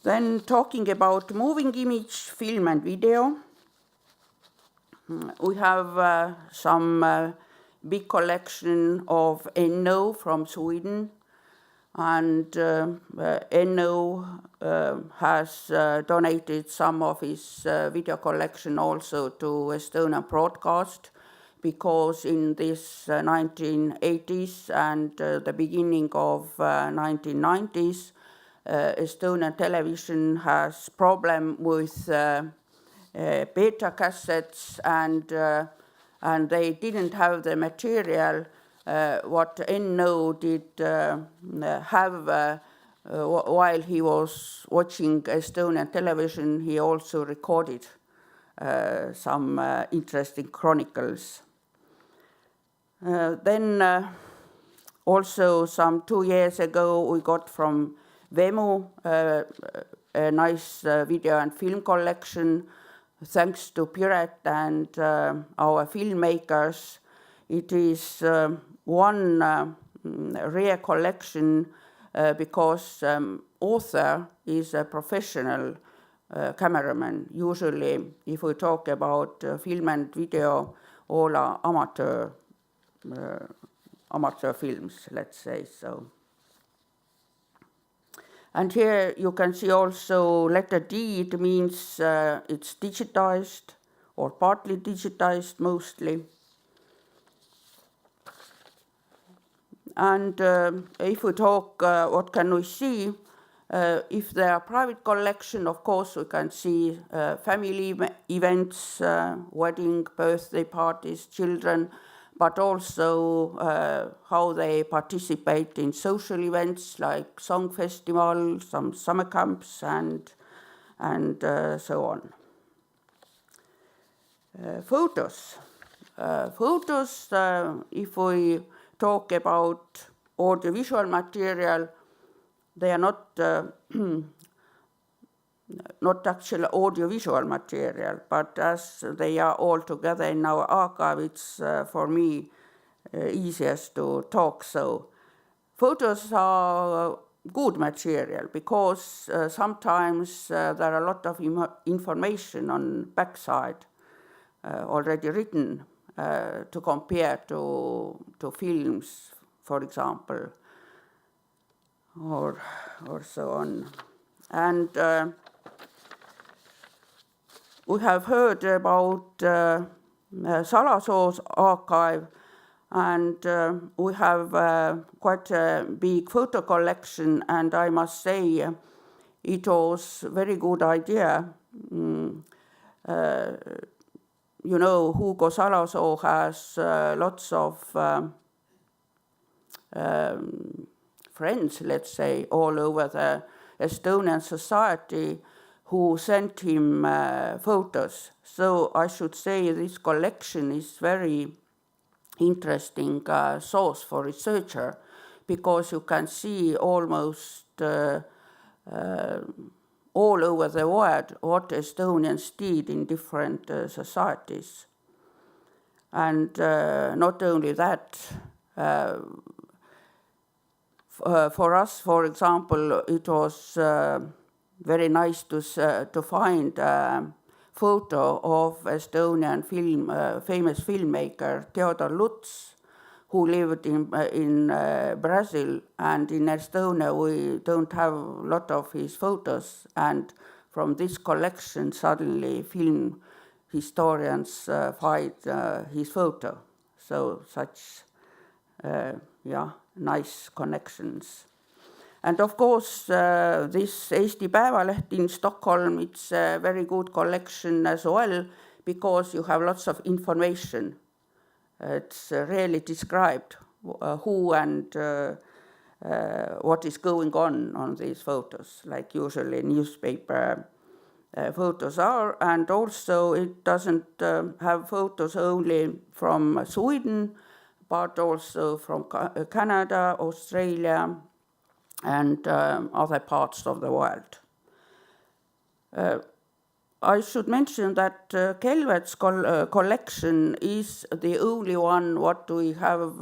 Then talking about moving image, film and video, we have some big collection of NO from Sweden, and NO has donated some of his video collection also to Estonian broadcast, because in this 1980s and the beginning of 1990s, Estonian television has problem with beta cassettes, and they didn't have the material what NO did have while he was watching Estonian television. He also recorded some interesting chronicles. Then also some 2 years ago we got from Vemu a nice video and film collection. Thanks to Piret and our filmmakers, it is one rare collection because author is a professional cameraman. Usually, if we talk about film and video, all are amateur films, let's say so. And here you can see also letter D. It means it's digitized or partly digitized mostly. And if we talk, what can we see? If there are private collection, of course, we can see family events, wedding, birthday parties, children, but also how they participate in social events like song festival, some summer camps, and so on. Photos. Photos, if we talk about audiovisual material, they are not actually audiovisual material, but as they are all together in our archive, it's for me easiest to talk. So photos are good material because sometimes there are a lot of information on backside already written to compare to films, for example, or so on. And we have heard about Salasoo's archive, and we have quite a big photo collection, and I must say it was a very good idea. You know, Hugo Salasoo has lots of friends, let's say, all over the Estonian society who sent him photos. So I should say this collection is very interesting source for researcher, because you can see almost all over the world what Estonians did in different societies. And not only that, for us, for example, it was very nice to find a photo of Estonian famous filmmaker Theodor Lutz, who lived in Brazil, and in Estonia we don't have a lot of his photos, and from this collection suddenly film historians find his photo. So such nice connections. And of course, this Eesti Päevaleht in Stockholm, it's a very good collection as well, because you have lots of information. It's really described who and what is going on these photos, like usually newspaper photos are. And also it doesn't have photos only from Sweden, but also from Canada, Australia, and other parts of the world. I should mention that Kelvet's collection is the only one what we have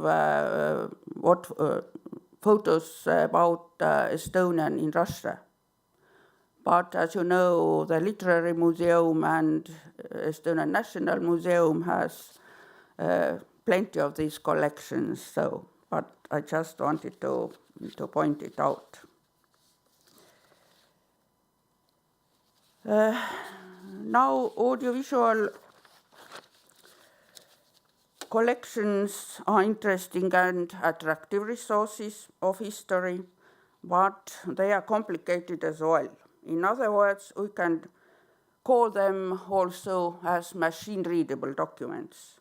photos about Estonian in Russia. But as you know, the Literary Museum and Estonian National Museum has plenty of these collections. So, but I just wanted to point it out. Now, audiovisual collections are interesting and attractive resources of history, but they are complicated as well. In other words, we can call them also as machine-readable documents.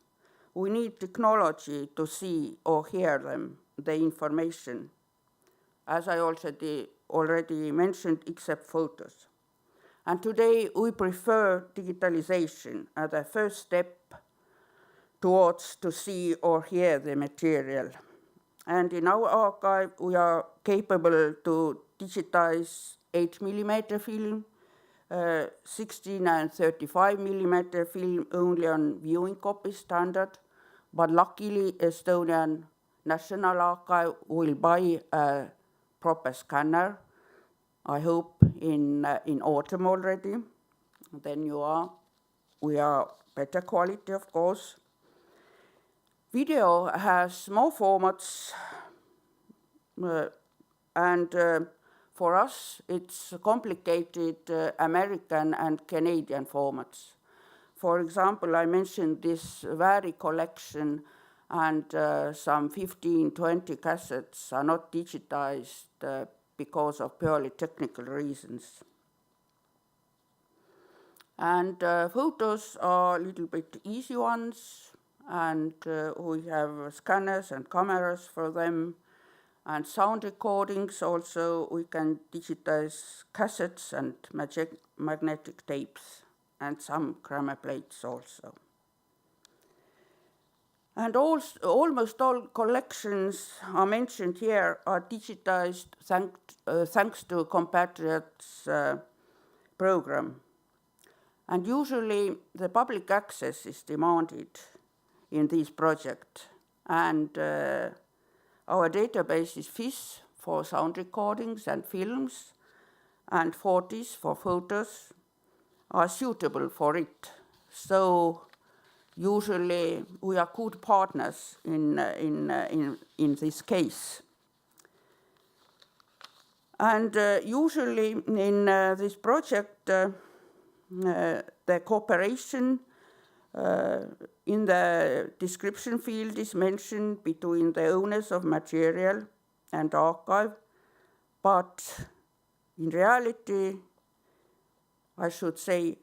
We need technology to see or hear them, the information, as I already mentioned, except photos. And today we prefer digitalization as the first step towards to see or hear the material. And in our archive, we are capable to digitize 8mm film, 16 and 35mm film only on viewing copy standard, but luckily Estonian National Archive will buy a proper scanner, I hope in autumn already. Then we are better quality, of course. Video has more formats, and for us, it's complicated American and Canadian formats. For example, I mentioned this Vary collection, and some 15, 20 cassettes are not digitized because of purely technical reasons. And photos are a little bit easy ones, and we have scanners and cameras for them. And sound recordings also, we can digitize cassettes and magnetic tapes, and some grammar plates also. And almost all collections are mentioned here are digitized thanks to Compatriots program. And usually the public access is demanded in this project. And our database is FIS for sound recordings and films, and Fortis for photos are suitable for it. So usually we are good partners in this case. And usually in this project, the cooperation in the description field is mentioned between the owners of material and archive, but in reality, I should say,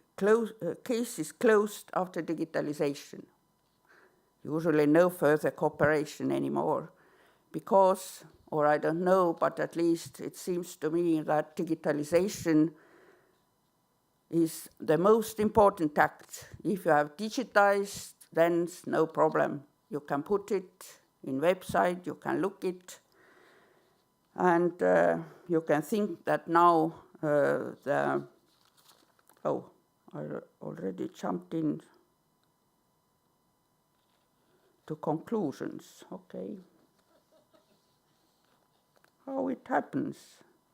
case is closed after digitalization. Usually no further cooperation anymore because, or I don't know, but at least it seems to me that digitalization is the most important act. If you have digitized, then it's no problem. You can put it in website, you can look it, and you can think that now I already jumped in to conclusions, okay. How it happens,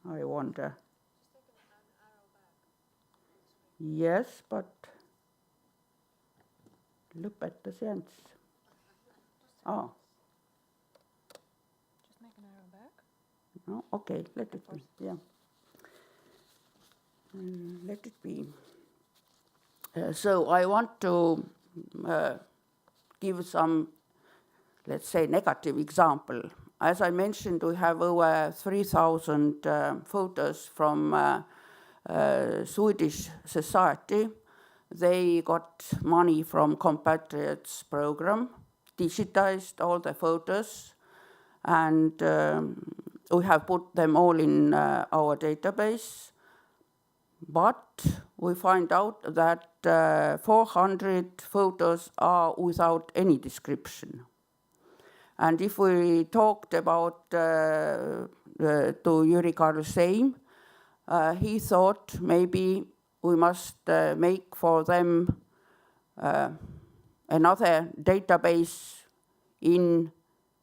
I wonder. Yes, but lõpetasin. Oh. Just make an arrow back. No, okay, let it be, yeah. Let it be. So I want to give some, let's say, negative example. As I mentioned, we have over 3,000 photos from Swedish society. They got money from Compatriots program, digitized all the photos, and we have put them all in our database. But we find out that 400 photos are without any description. And if we talked about to Jüri Karl Seim, he thought maybe we must make for them another database in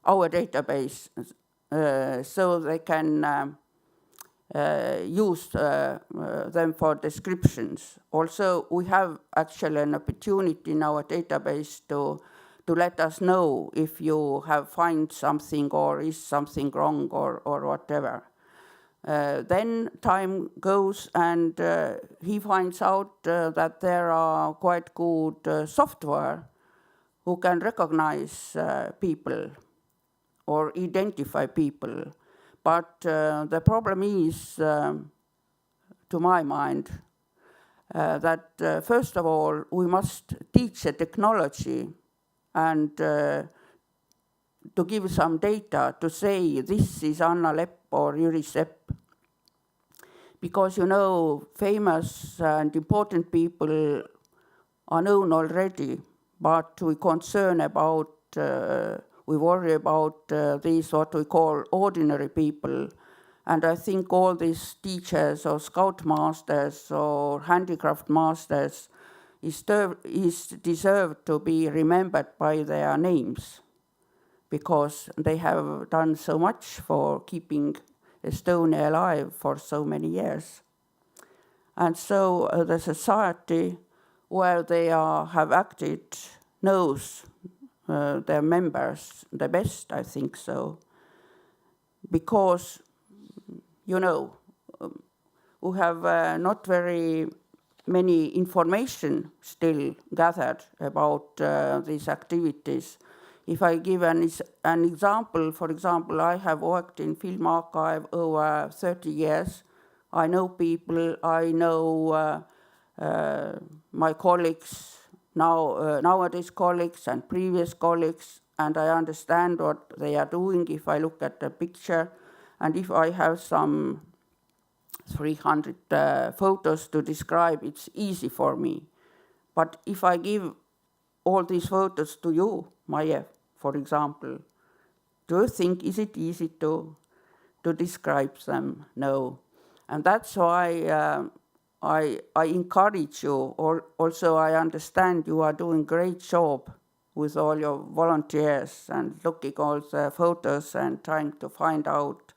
our database so they can use them for descriptions. Also, we have actually an opportunity in our database to let us know if you have find something or is something wrong or whatever. Then time goes and he finds out that there are quite good software who can recognize people or identify people. But the problem is, to my mind, that first of all, we must teach the technology and to give some data to say this is Anna Lepp or Jüri Sepp. Because, you know, famous and important people are known already, but we concern about, we worry about these what we call ordinary people. And I think all these teachers or scout masters or handicraft masters is deserved to be remembered by their names, because they have done so much for keeping Estonia alive for so many years. And so the society where they have acted knows their members the best, I think so. Because, you know, we have not very many information still gathered about these activities. If I give an example, for example, I have worked in film archive over 30 years. I know people, I know my colleagues, nowadays colleagues and previous colleagues, and I understand what they are doing if I look at the picture. And if I have some 300 photos to describe, it's easy for me. But if I give all these photos to you, Maie, for example, do you think is it easy to describe them? No. And that's why I encourage you. Also, I understand you are doing a great job with all your volunteers and looking all the photos and trying to find out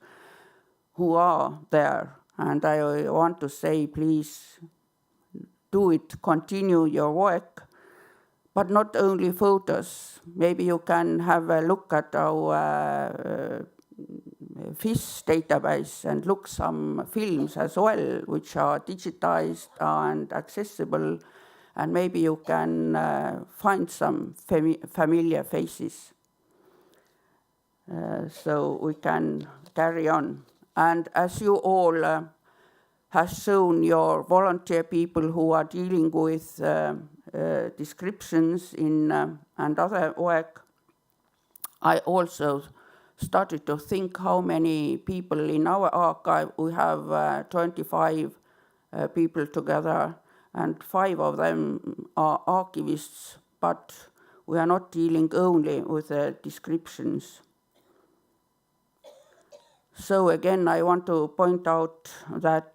who are there. And I want to say, please do it, continue your work. But not only photos. Maybe you can have a look at our FIS database and look some films as well, which are digitized and accessible. And maybe you can find some familiar faces. So we can carry on. And as you all have shown your volunteer people who are dealing with descriptions in and other work, I also started to think how many people in our archive. We have 25 people together, and 5 of them are archivists, but we are not dealing only with the descriptions. So again, I want to point out that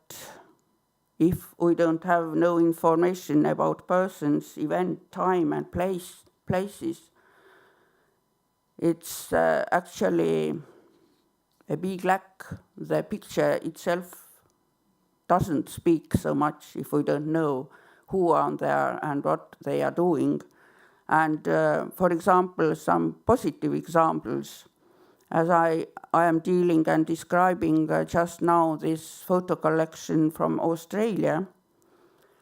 if we don't have no information about persons, event, time, and places, it's actually a big lack. The picture itself doesn't speak so much if we don't know who are there and what they are doing. And for example, some positive examples. As I am dealing and describing just now this photo collection from Australia,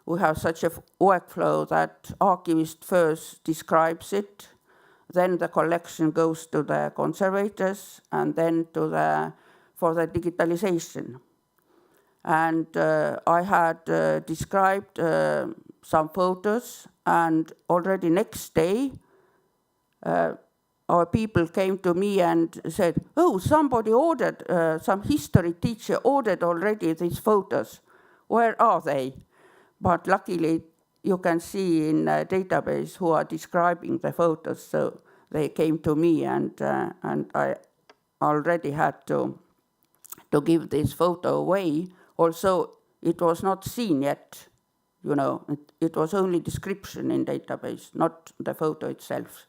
we have such a workflow that archivist first describes it, then the collection goes to the conservators, and then to for the digitalization. And I had described some photos, and already next day, our people came to me and said, oh, somebody ordered, some history teacher ordered already these photos. Where are they? But luckily, you can see in a database who are describing the photos. So they came to me, and I already had to give this photo away. Also, it was not seen yet, you know, it was only description in database, not the photo itself.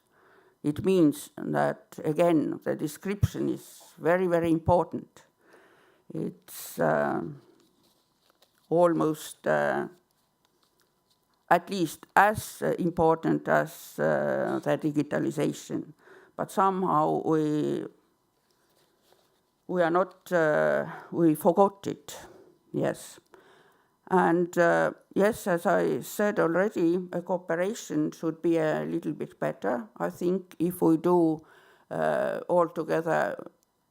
It means that, again, the description is very, very important. It's almost at least as important as the digitalization. But somehow we are not, we forgot it, yes. And yes, as I said already, a cooperation should be a little bit better. I think if we do all together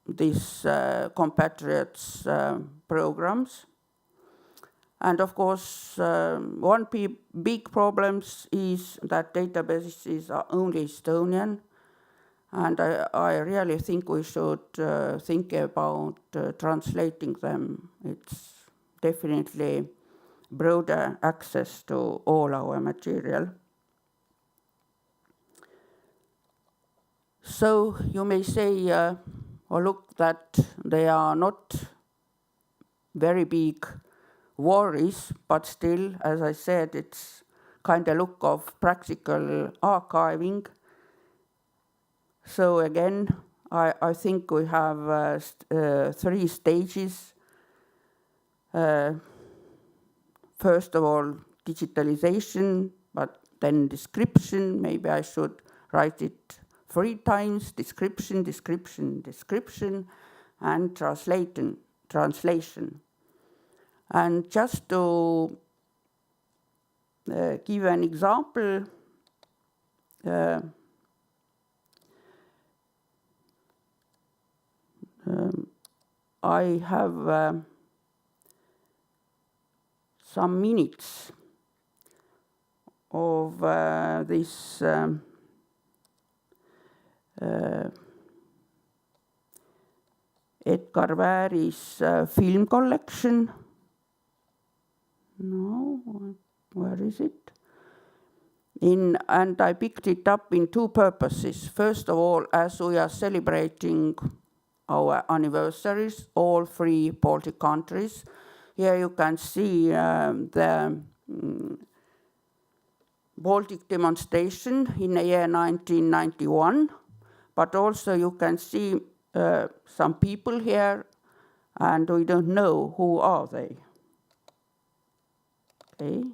these compatriots programs. And of course, one big problem is that databases are only Estonian. And I really think we should think about translating them. It's definitely broader access to all our material. So you may say, or look, that they are not very big worries, but still, as I said, it's kind of look of practical archiving. So again, I think we have 3 stages. First of all, digitalization, but then description. Maybe I should write it 3 times, description, description, description, and translation. And just to give an example, I have some minutes of this Edgar Vari's film collection. No, where is it? And I picked it up in 2 purposes. First of all, as we are celebrating our anniversaries, all 3 Baltic countries. Here you can see the Baltic demonstration in the year 1991, but also you can see some people here, and we don't know who are they. Okay.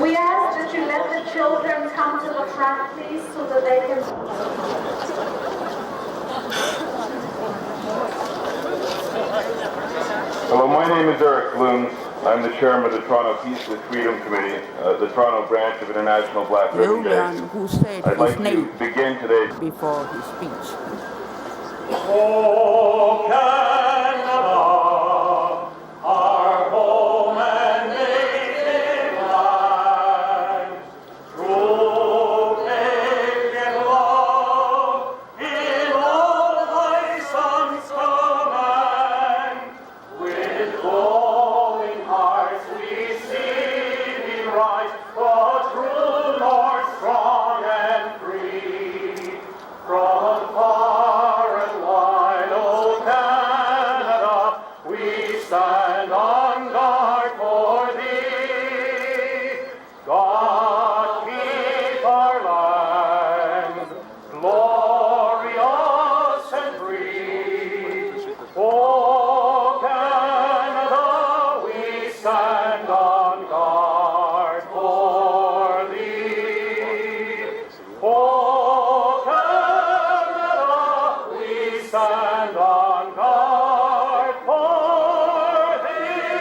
We ask that you let the children come to the front, please, so that they can... Hello, my name is Eric Bloom. I'm the chairman of the Toronto Peace and Freedom Committee, the Toronto branch of International Black Ribbon Day. Who said I'd like his name to begin today before his speech. Oh, Canada, our home and native land, true pagan love, in all thy sons command. With glowing hearts we see thee rise, the true North, strong and free. From far and wide, O Canada, we stand on guard for thee. God keep our land glorious and free. O Canada, we stand on guard for thee. O Canada, we stand on guard for thee.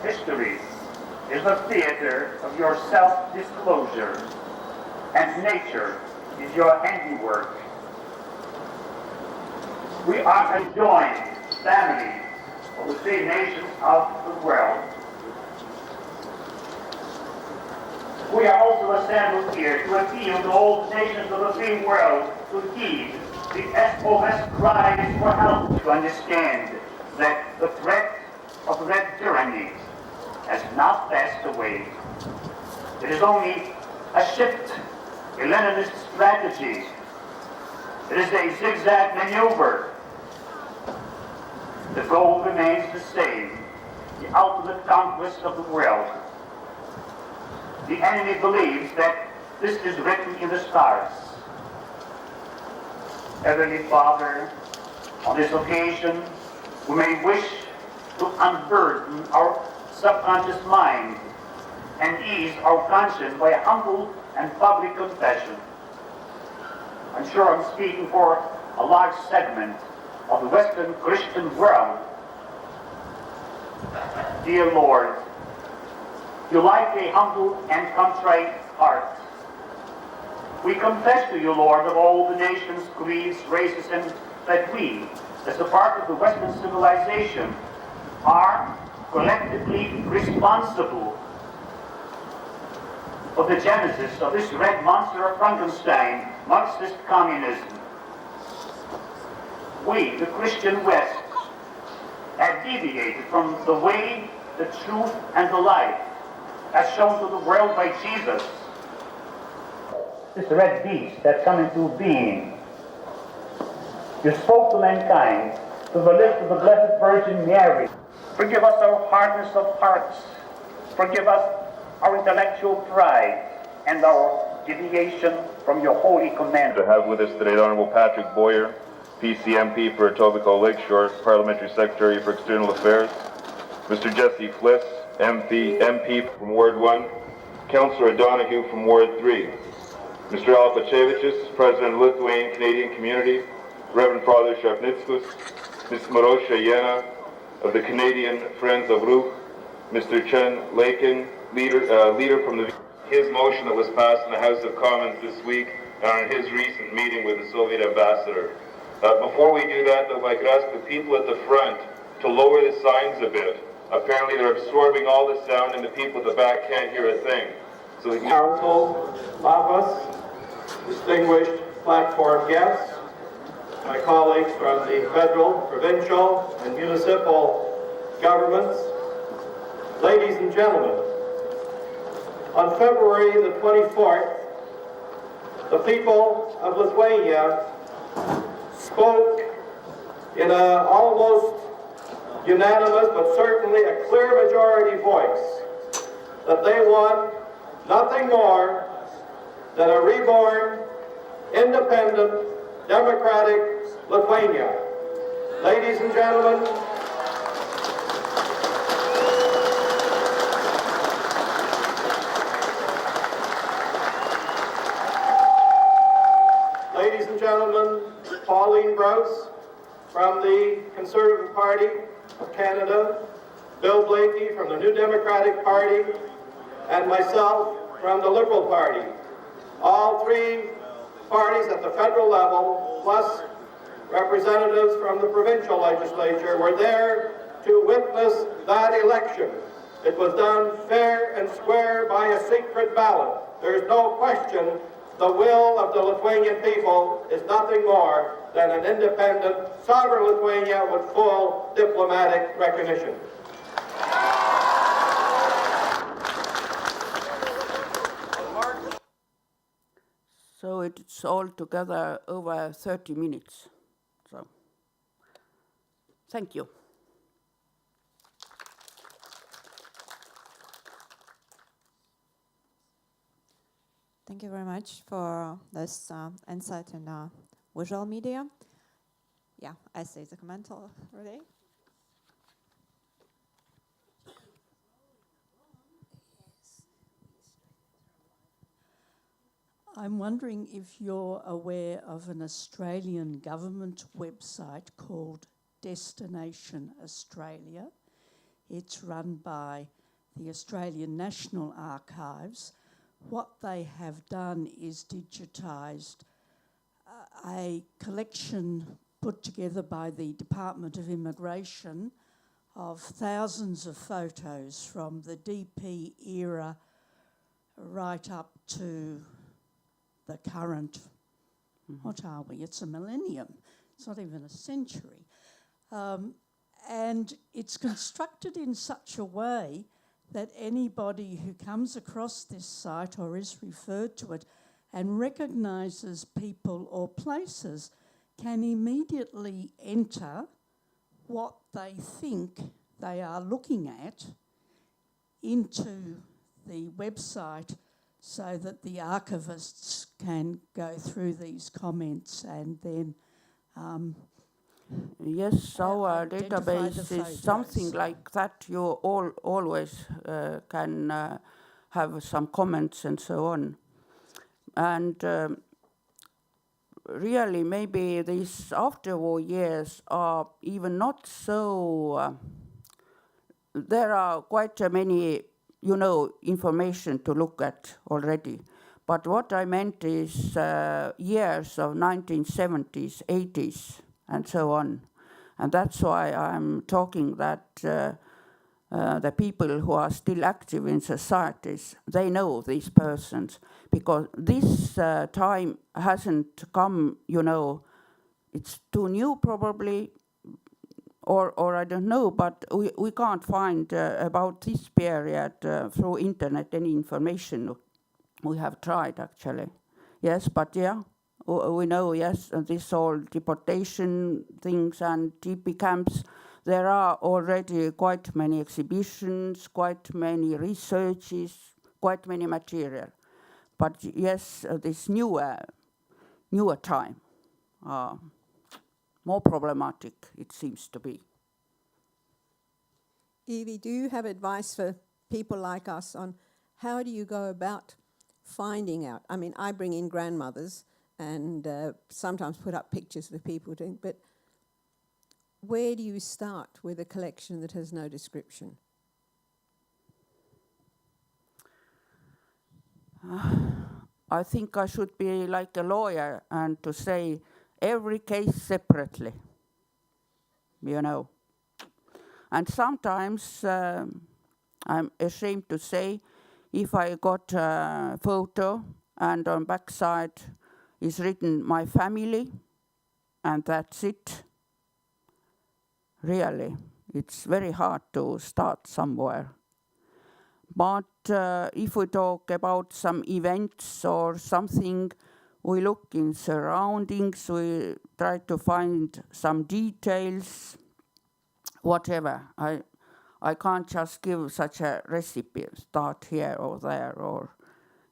history is the theater of your self-disclosure, and nature is your handiwork. We are a joined family of the three nations of the world. We are also assembled here to appeal to all nations of the free world to heed the SOS cries for help, to understand that the threat of red tyranny has not passed away. It is only a shift, a Leninist strategy. It is a zigzag maneuver. The goal remains the same, the ultimate conquest of the world. The enemy believes that this is written in the stars. Heavenly Father, on this occasion, we may wish to unburden our subconscious mind and ease our conscience by a humble and public confession. I'm sure I'm speaking for a large segment of the Western Christian world. Dear Lord, you like a humble and contrite heart. We confess to you, Lord, of all the nations, creeds, races, and that we, as a part of the Western civilization, are collectively responsible for the genesis of this red monster of Frankenstein, Marxist communism. We, the Christian West, have deviated from the way, the truth, and the life as shown to the world by Jesus. This red beast that's come into being. You spoke to mankind through the lips of the Blessed Virgin Mary. Forgive us our hardness of hearts. Forgive us our intellectual pride and our deviation from your holy command. To have with us today the Honorable Patrick Boyer, PCMP for Etobicoke Lakeshore, Parliamentary Secretary for External Affairs, Mr. Jesse Fliss, MP from Ward 1, Councillor O'Donoghue from Ward 3, Mr. Alpachevichus, President of the Lithuanian Canadian Community, Reverend Father Sharpnitskus, Ms. Marosha Yena of the Canadian Friends of Ruch, Mr. Chen Lakin, leader from his motion that was passed in the House of Commons this week and on his recent meeting with the Soviet ambassador. Before we do that, though, I could ask the people at the front to lower the signs a bit. Apparently they're absorbing all the sound and the people at the back can't hear a thing. So the Council, office, distinguished platform guests, my colleagues from the federal, provincial, and municipal governments, ladies and gentlemen, on February the 24th, the people of Lithuania spoke in an almost unanimous but certainly a clear majority voice that they want nothing more than a reborn, independent, democratic Lithuania. Ladies and gentlemen, Pauline Brous from the Conservative Party of Canada, Bill Blakey from the New Democratic Party, and myself from the Liberal Party. All three parties at the federal level, plus representatives from the provincial legislature, were there to witness that election. It was done fair and square by a secret ballot. There is no question the will of the Lithuanian people is nothing more than an independent, sovereign Lithuania with full diplomatic recognition. So it's altogether over 30 minutes. So, thank you. Thank you very much for this insight in visual media. Yeah, I see the comment already. I'm wondering if you're aware of an Australian government website called Destination Australia. It's run by the Australian National Archives. What they have done is digitised a collection put together by the Department of Immigration of thousands of photos from the DP era right up to the current, what are we? It's a millennium. It's not even a century. And it's constructed in such a way that anybody who comes across this site or is referred to it and recognises people or places can immediately enter what they think they are looking at into the website so that the archivists can go through these comments and then yes, our identify database the is photos. something like that. You always can have some comments and so on. And really, maybe these after-war years are even not so... there are quite many, information to look at already. But what I meant is years of 1970s, 80s, and so on. And that's why I'm talking that the people who are still active in societies, they know these persons, because this time hasn't come, it's too new probably, or I don't know, but we can't find about this period through internet any information. We have tried actually. Yes, but yeah, we know, yes, this all deportation things and TP camps, there are already quite many exhibitions, quite many researches, quite many material. But yes, this newer time, more problematic it seems to be. Evie, do you have advice for people like us on how do you go about finding out? I mean, I bring in grandmothers and sometimes put up pictures of the people doing, but where do you start with a collection that has no description? I think I should be like a lawyer and to say every case separately, And sometimes I'm ashamed to say if I got a photo and on backside is written my family and that's it, really, it's very hard to start somewhere. But if we talk about some events or something, we look in surroundings, we try to find some details, whatever. I can't just give such a recipe, start here or there, or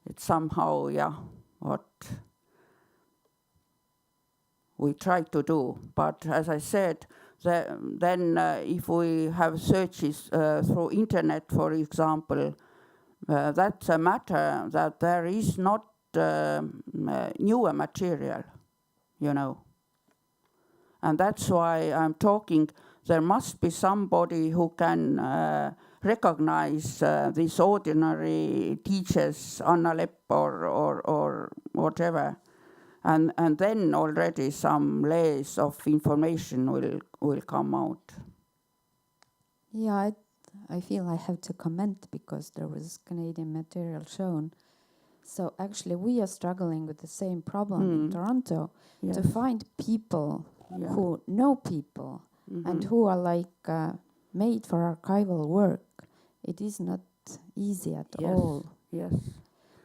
it's somehow, what we try to do. But as I said, then if we have searches through internet, for example, that's a matter that there is not newer material, And that's why I'm talking, there must be somebody who can recognize these ordinary teachers, Anna Lepp or whatever. And then already some layers of information will come out. Yeah, I feel I have to comment because there was Canadian material shown. So actually we are struggling with the same problem in Toronto, to find people who know people and who are like made for archival work. It is not easy at all. Yes.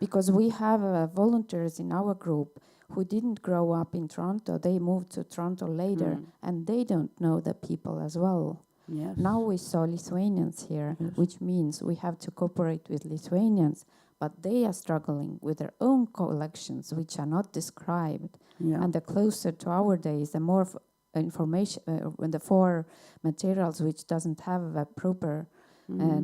Because we have volunteers in our group who didn't grow up in Toronto. They moved to Toronto later and they don't know the people as well. Yes. Now we saw Lithuanians here, which means we have to cooperate with Lithuanians, but they are struggling with their own collections, which are not described. And the closer to our days, the more information, the four materials which doesn't have a proper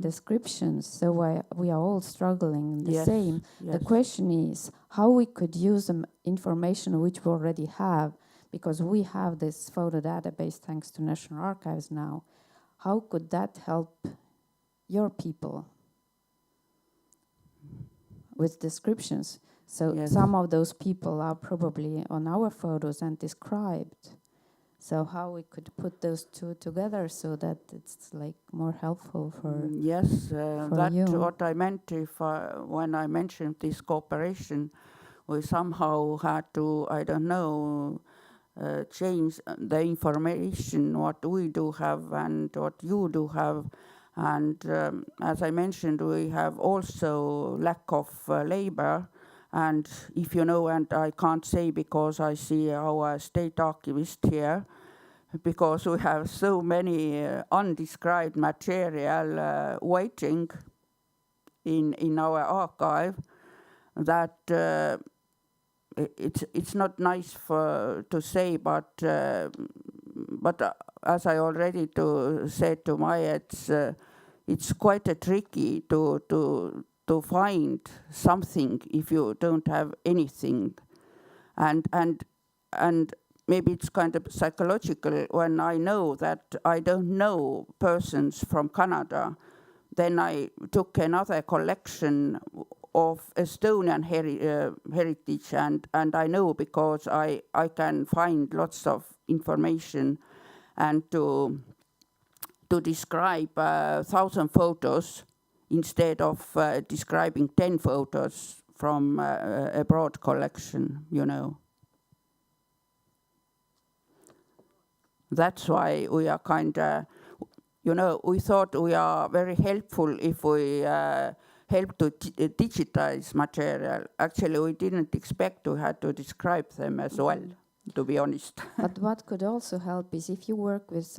descriptions. So we are all struggling the same. The question is how we could use the information which we already have, because we have this photo database thanks to National Archives now. How could that help your people with descriptions. So Yes. some of those people are probably on our photos and described. So how we could put those two together so that it's like more helpful for Yes, for that's you. what I meant when I mentioned this cooperation. We somehow had to, I don't know, change the information what we do have and what you do have. And as I mentioned, we have also lack of labor. And if you know, and I can't say because I see our state archivist here, because we have so many undescribed material waiting in our archive that it's not nice to say, but as I already said to Maya, it's quite a tricky to find something if you don't have anything, and maybe it's kind of psychological when I know that I don't know persons from Canada. Then I took another collection of Estonian heritage, and I know because I can find lots of information, and to describe 1,000 photos instead of describing 10 photos from a broad collection, you know. That's why we are kind of, you know, we thought we are very helpful if we help to digitize material. Actually, we didn't expect to have to describe them as well, to be honest. But what could also help is if you work with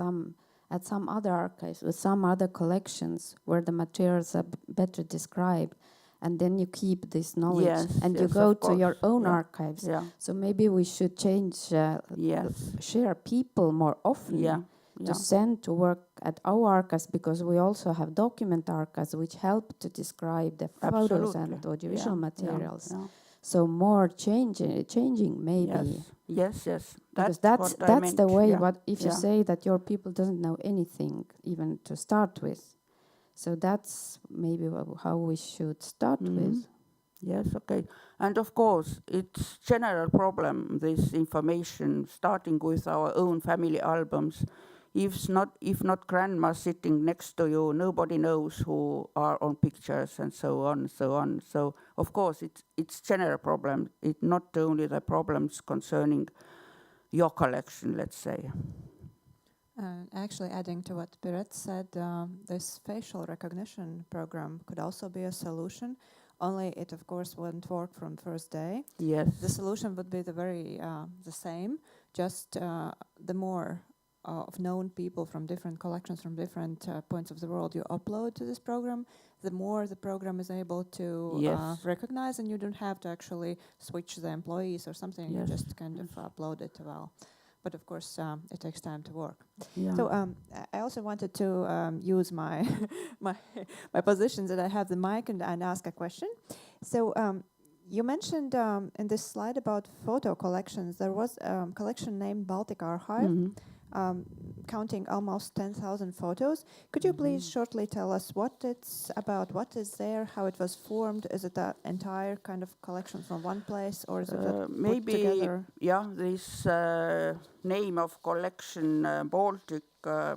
at some other archives, with some other collections where the materials are better described, and then you keep this knowledge, Yes, and yes, you go of to your course. own Yeah. archives. Yeah. So maybe we should change, Yes. share people more often Yeah. to Yeah. send to work at our archives, because we also have document archives which help to describe the photos and Absolutely. audiovisual Yeah, materials. yeah. So more changing maybe. Yes, yes. Because That's what I that's meant. the way. Yeah. What if you Yeah. say that your people doesn't know anything even to start with? So that's maybe how we should start with. Yes, okay. And of course, it's general problem, this information, starting with our own family albums. If not grandma sitting next to you, nobody knows who are on pictures and so on, so on. So of course, it's general problem. It's not only the problems concerning your collection, let's say. Actually, adding to what Piret said, this facial recognition program could also be a solution. Only it, of course, wouldn't work from first day. Yes. The solution would be the same, just the more of known people from different collections, from different points of the world you upload to this program, the more the program is able to Yes. recognize, and you don't have to actually switch the employees or something. Yes. You just kind of upload it well. But of course, it takes time to work. Yeah. So I also wanted to use my my position that I have the mic and ask a question. So you mentioned in this slide about photo collections, there was a collection named Baltic Archive, counting almost 10,000 photos. Could you please shortly tell us what it's about, what is there, how it was formed? Is it an entire kind of collection from one place, or is it put together? Yeah, this name of collection, Baltic, I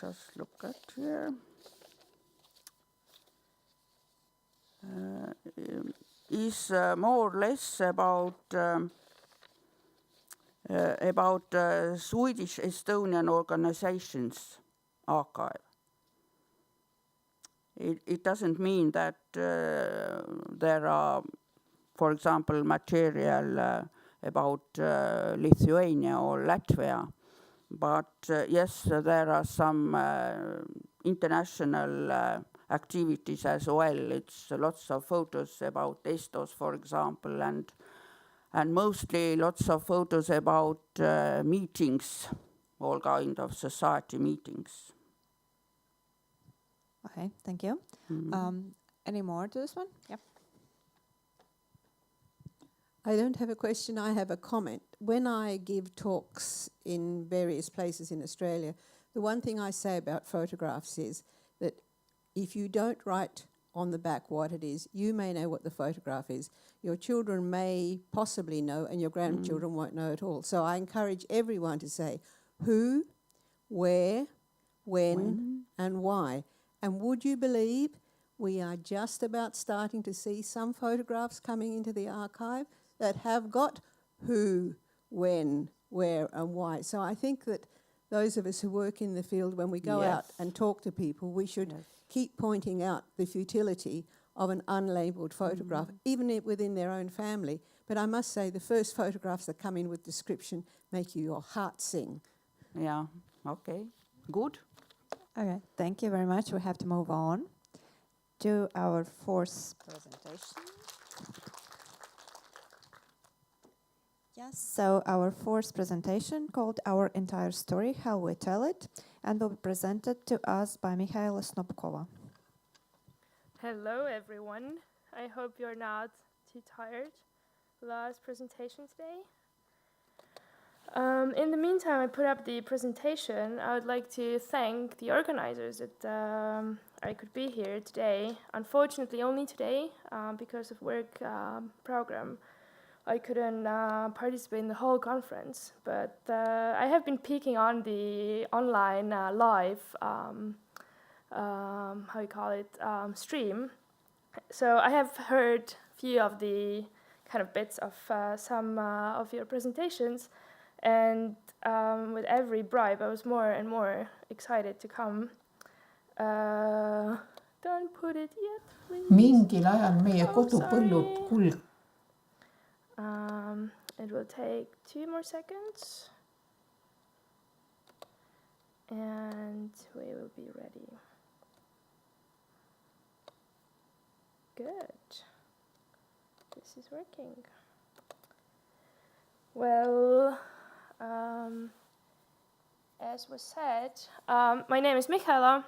just look at here. Is more or less about Swedish Estonian organizations archive. It doesn't mean that there are, for example, material about Lithuania or Latvia, but yes, there are some international activities as well. It's lots of photos about Estos, for example, and mostly lots of photos about meetings, all kind of society meetings. Okay, thank you. Any more to this one? Yep. I don't have a question, I have a comment. When I give talks in various places in Australia, The one thing I say about photographs is that if you don't write on the back what it is, you may know what the photograph is. Your children may possibly know, and your grandchildren won't know at all. So I encourage everyone to say who, where, when, and why. And would you believe we are just about starting to see some photographs coming into the archive that have got who, when, where, and why. So I think that those of us who work in the field, when we go out and talk to people, we should keep pointing out the futility of an unlabelled photograph, even within their own family. But I must say, the first photographs that come in with description make your heart sing. Yeah, okay, good. Okay, thank you very much. We have to move on to our fourth presentation. Yes, so our fourth presentation, called Our Entire Story, How We Tell It, and will be presented to us by Mihaela Snopkova. Hello everyone, I hope you're not too tired. Last presentation today. In the meantime, I put up the presentation. I would like to thank the organizers that I could be here today. Unfortunately, only today, because of work program. I couldn't participate in the whole conference, but I have been peeking on the online live, stream. So I have heard a few of the kind of bits of some of your presentations, and with every bribe I was more and more excited to come. Don't put it yet, please. Mingil ajal meie kodupõllud It will take 2 more seconds, and we will be ready. Good. This is working. Well, as was said, my name is Mihaela,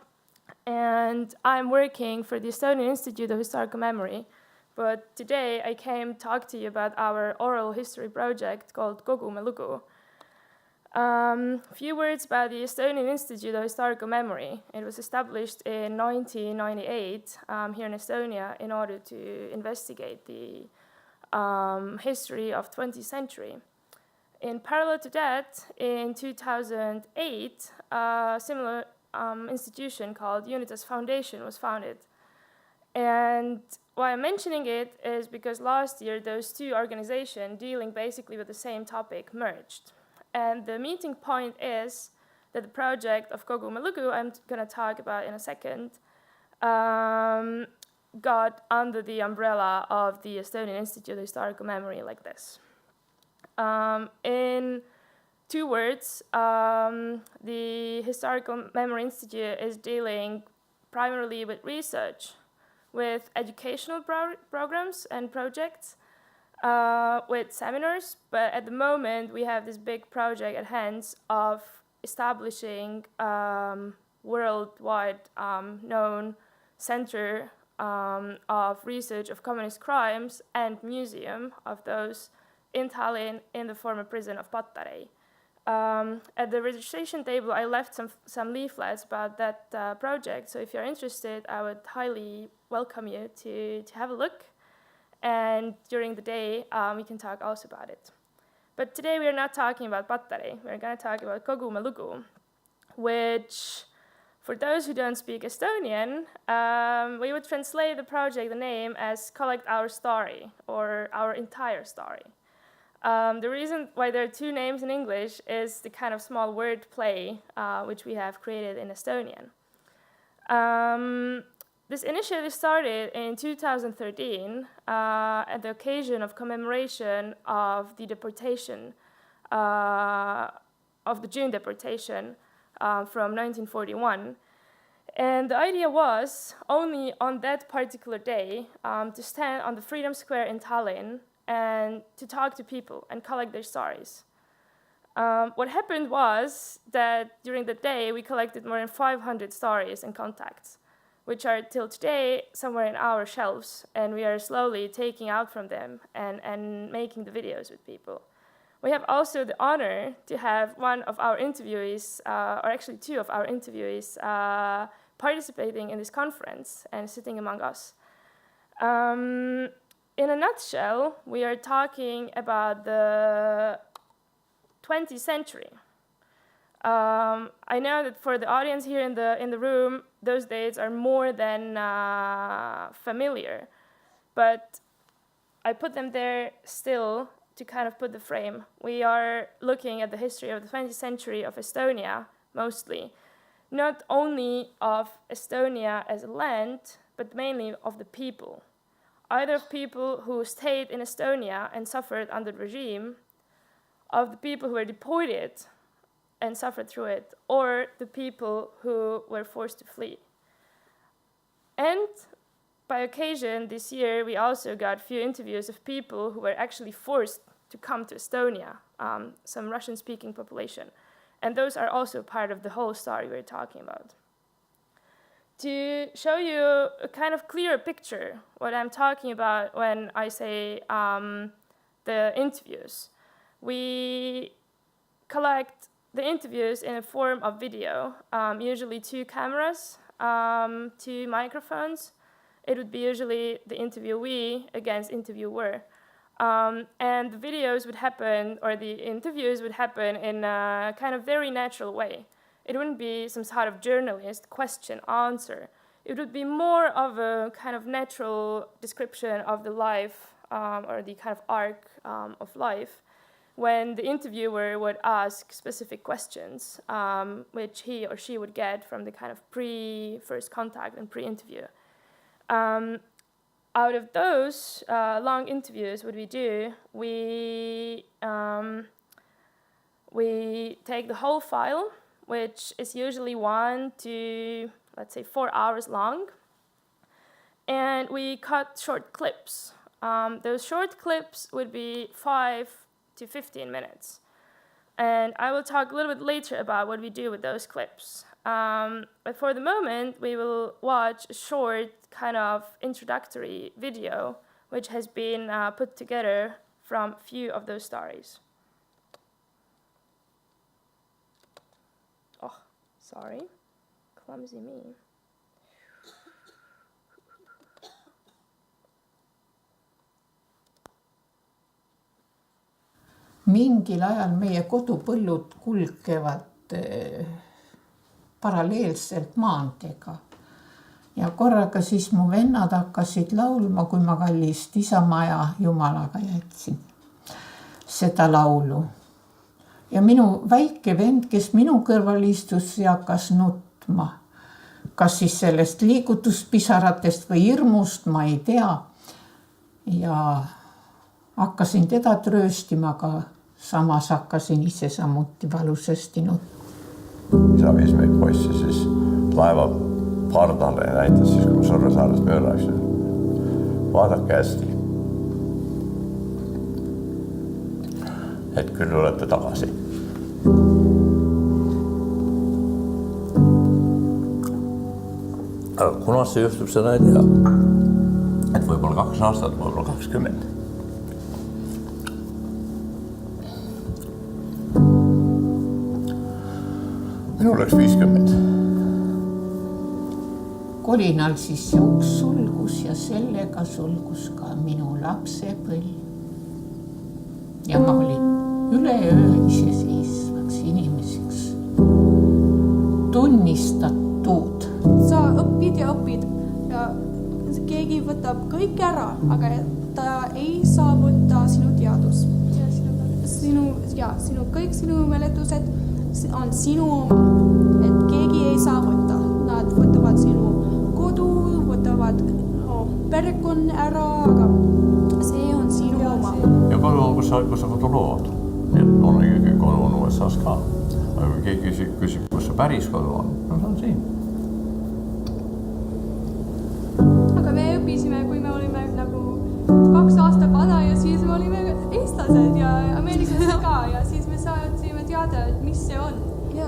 and I'm working for the Estonian Institute of Historical Memory. But today I came to talk to you about our oral history project called Kogume lugu. A few words about the Estonian Institute of Historical Memory. It was established in 1998 here in Estonia in order to investigate the history of 20th century. In parallel to that, in 2008, a similar institution called Unitas Foundation was founded. And why I'm mentioning it is because last year those two organizations dealing basically with the same topic merged. And the meeting point is that the project of Kogume lugu, I'm going to talk about in a second, got under the umbrella of the Estonian Institute of Historical Memory like this. In 2 words, the Historical Memory Institute is dealing primarily with research, with educational programs and projects, with seminars, but at the moment we have this big project at hand of establishing worldwide known center of research of communist crimes and museum of those in Tallinn in the former prison of Patarei. At the registration table, I left some leaflets about that project, so if you're interested, I would highly welcome you to have a look. And during the day, we can talk also about it. But today we are not talking about Patarei. We're going to talk about Kogume lugu, which, for those who don't speak Estonian, we would translate the project, the name, as Collect Our Story, or Our Entire Story. The reason why there are 2 names in English is the kind of small word play which we have created in Estonian. This initiative started in 2013 at the occasion of commemoration of the deportation, of the June deportation from 1941. And the idea was only on that particular day to stand on the Freedom Square in Tallinn and to talk to people and collect their stories. What happened was that during the day we collected more than 500 stories and contacts, which are till today somewhere in our shelves, and we are slowly taking out from them and making the videos with people. We have also the honor to have one of our interviewees, or actually two of our interviewees, participating in this conference and sitting among us. In a nutshell, we are talking about the 20th century. I know that for the audience here in the room, those dates are more than familiar, but I put them there still to kind of put the frame. We are looking at the history of the 20th century of Estonia, mostly. Not only of Estonia as a land, but mainly of the people. Either of people who stayed in Estonia and suffered under the regime, of the people who were deported and suffered through it, or the people who were forced to flee. And by occasion, this year, we also got a few interviews of people who were actually forced to come to Estonia, some Russian-speaking population. And those are also part of the whole story we're talking about. To show you a kind of clearer picture what I'm talking about when I say the interviews, we collect the interviews in a form of video, usually 2 cameras, 2 microphones. It would be usually the interviewee against interviewer. And the videos would happen, or the interviews would happen in a kind of very natural way. It wouldn't be some sort of journalist question, answer. It would be more of a kind of natural description of the life, or the kind of arc of life, when the interviewer would ask specific questions, which he or she would get from the kind of pre-first contact and pre-interview. Out of those long interviews, what we do, we take the whole file, which is usually 1 to, let's say, 4 hours long, and we cut short clips. Those short clips would be 5 to 15 minutes. And I will talk a little bit later about what we do with those clips. But for the moment, we will watch a short kind of introductory video, which has been put together from a few of those stories. Oh, sorry, clumsy me. Mingil ajal meie kodupõllud kulgevad paralleelselt maanteega. Ja korraga siis mu vennad hakkasid laulma, kui ma kallist Isamaa ja Jumalaga jätsin seda laulu. Ja minu väike vend, kes minu kõrval istus, hakkas nutma. Kas siis sellest liigutuspisaratest või hirmust, ma ei tea. Ja hakkasin teda trööstima, aga samas hakkasin ise samuti valusasti nutma. Isa viis meid poissi siis laeva pardale ja näitas siis, kui Sõrve saarest mööda läksin. Vaadake hästi. Et küll olete tagasi. Aga kunas see juhtub, seda ei tea. Et võib-olla 2 aastat, võib-olla 20. Minul oleks 50. Kolinal siis jooks sulgus ja sellega sulgus ka minu lapsepõlv. Ja ma olin üleöö iseseisvaks inimeseks tunnistatud. Sa õpid ja keegi võtab kõik ära, aga ta ei saa võtta sinu teadus. Kõik sinu mäletused on sinu oma, et keegi ei saa võtta. Nad võtavad sinu kodu, võtavad perekond ära, aga see on sinu oma. Ja kodu on, kus sa kodu lood. On ikkagi kodu on USAs ka. Aga kui keegi küsib, kus see päris kodu on, no see on siin. Aga me õppisime, kui me olime nagu 2 aasta vana ja siis me olime eestlased ja ameeriklased ka ja siis me saatsime teada, et mis see on,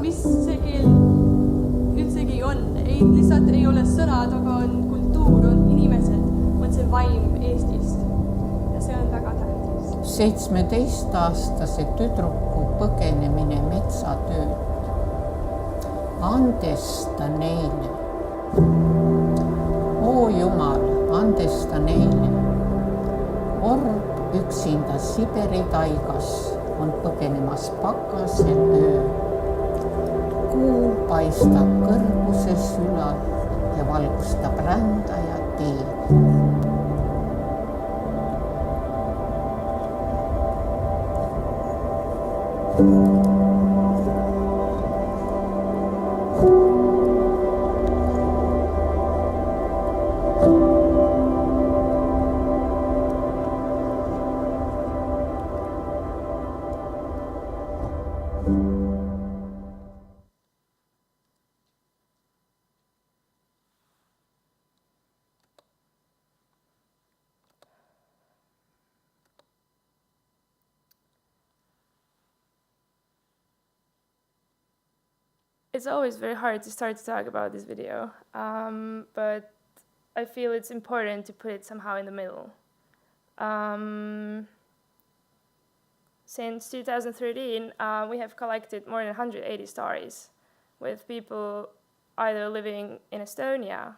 mis see keel üldsegi on. Lihtsalt ei ole sõnad, aga on kultuur, on inimesed, on see vaim Eestist ja see on väga tähtis. 17-aastase tüdruku põgenemine metsatööd. Andesta neile. Oo Jumal, andesta neile. Orb üksinda Siberi taigas on põgenemas pakasel ööl. Kuu paistab kõrguses ülal ja valgustab rändaja teed. It's always very hard to start to talk about this video, but I feel it's important to put it somehow in the middle. Since 2013, we have collected more than 180 stories with people either living in Estonia,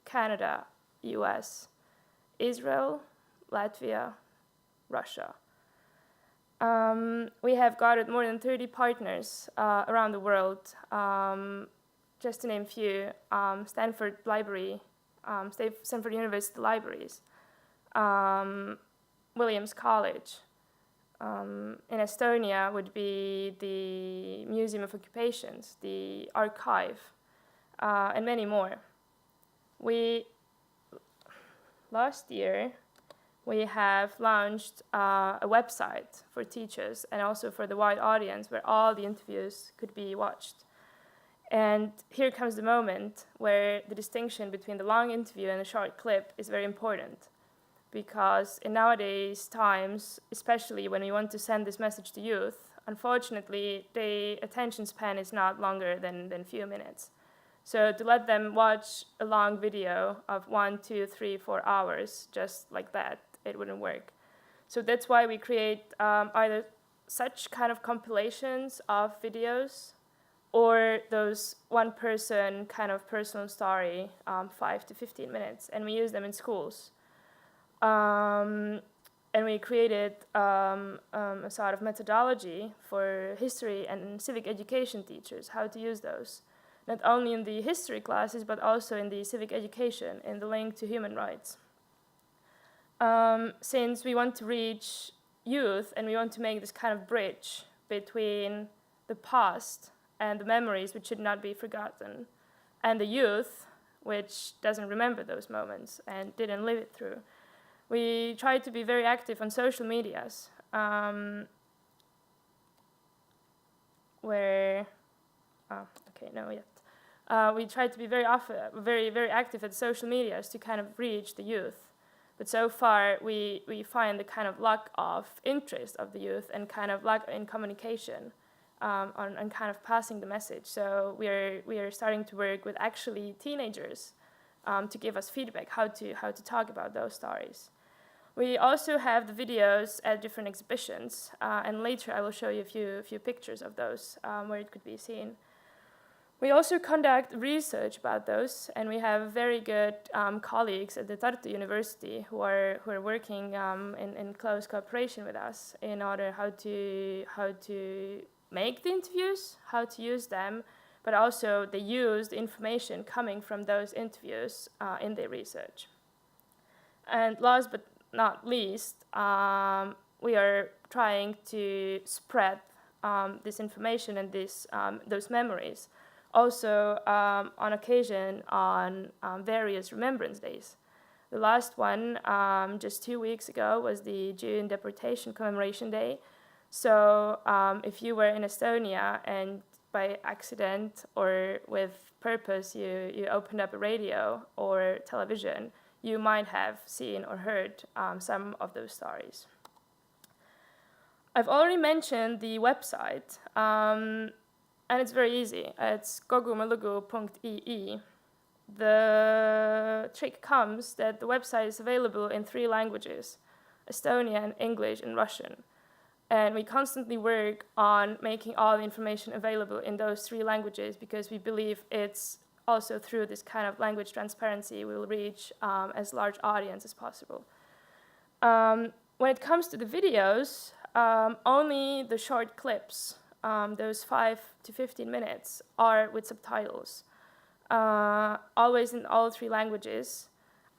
Canada, US, Israel, Latvia, Russia. We have gathered more than 30 partners around the world. Just to name a few, Stanford Library, Stanford University Libraries, Williams College. In Estonia would be the Museum of Occupations, the Archive, and many more. Last year, we have launched a website for teachers and also for the wide audience where all the interviews could be watched. And here comes the moment where the distinction between the long interview and the short clip is very important. Because in nowadays times, especially when we want to send this message to youth, unfortunately, the attention span is not longer than a few minutes. So to let them watch a long video of 1, 2, 3, 4 hours, just like that, it wouldn't work. So that's why we create either such kind of compilations of videos or those one-person kind of personal story, 5 to 15 minutes, and we use them in schools. And we created a sort of methodology for history and civic education teachers, how to use those, not only in the history classes, but also in the civic education, in the link to human rights. Since we want to reach youth and we want to make this kind of bridge between the past and the memories which should not be forgotten, and the youth which doesn't remember those moments and didn't live it through, we try to be very active on social medias, we try to be very active at social medias to kind of reach the youth. But so far, we find the kind of lack of interest of the youth and kind of lack in communication on kind of passing the message. So we are starting to work with actually teenagers to give us feedback how to talk about those stories. We also have the videos at different exhibitions, and later I will show you a few pictures of those where it could be seen. We also conduct research about those, and we have very good colleagues at the Tartu University who are working in close cooperation with us in order how to make the interviews, how to use them, but also they use the information coming from those interviews in their research. And last but not least, we are trying to spread this information and those memories. Also, on occasion on various remembrance days. The last one, just 2 weeks ago, was the June Deportation Commemoration Day. So if you were in Estonia and by accident or with purpose you opened up a radio or television, you might have seen or heard some of those stories. I've already mentioned the website. And it's very easy. It's kogumelugu.ee. The trick comes that the website is available in 3 languages: Estonian, English, and Russian. And we constantly work on making all the information available in those 3 languages because we believe it's also through this kind of language transparency we will reach as large audience as possible. When it comes to the videos, only the short clips, those 5 to 15 minutes, are with subtitles, always in all 3 languages,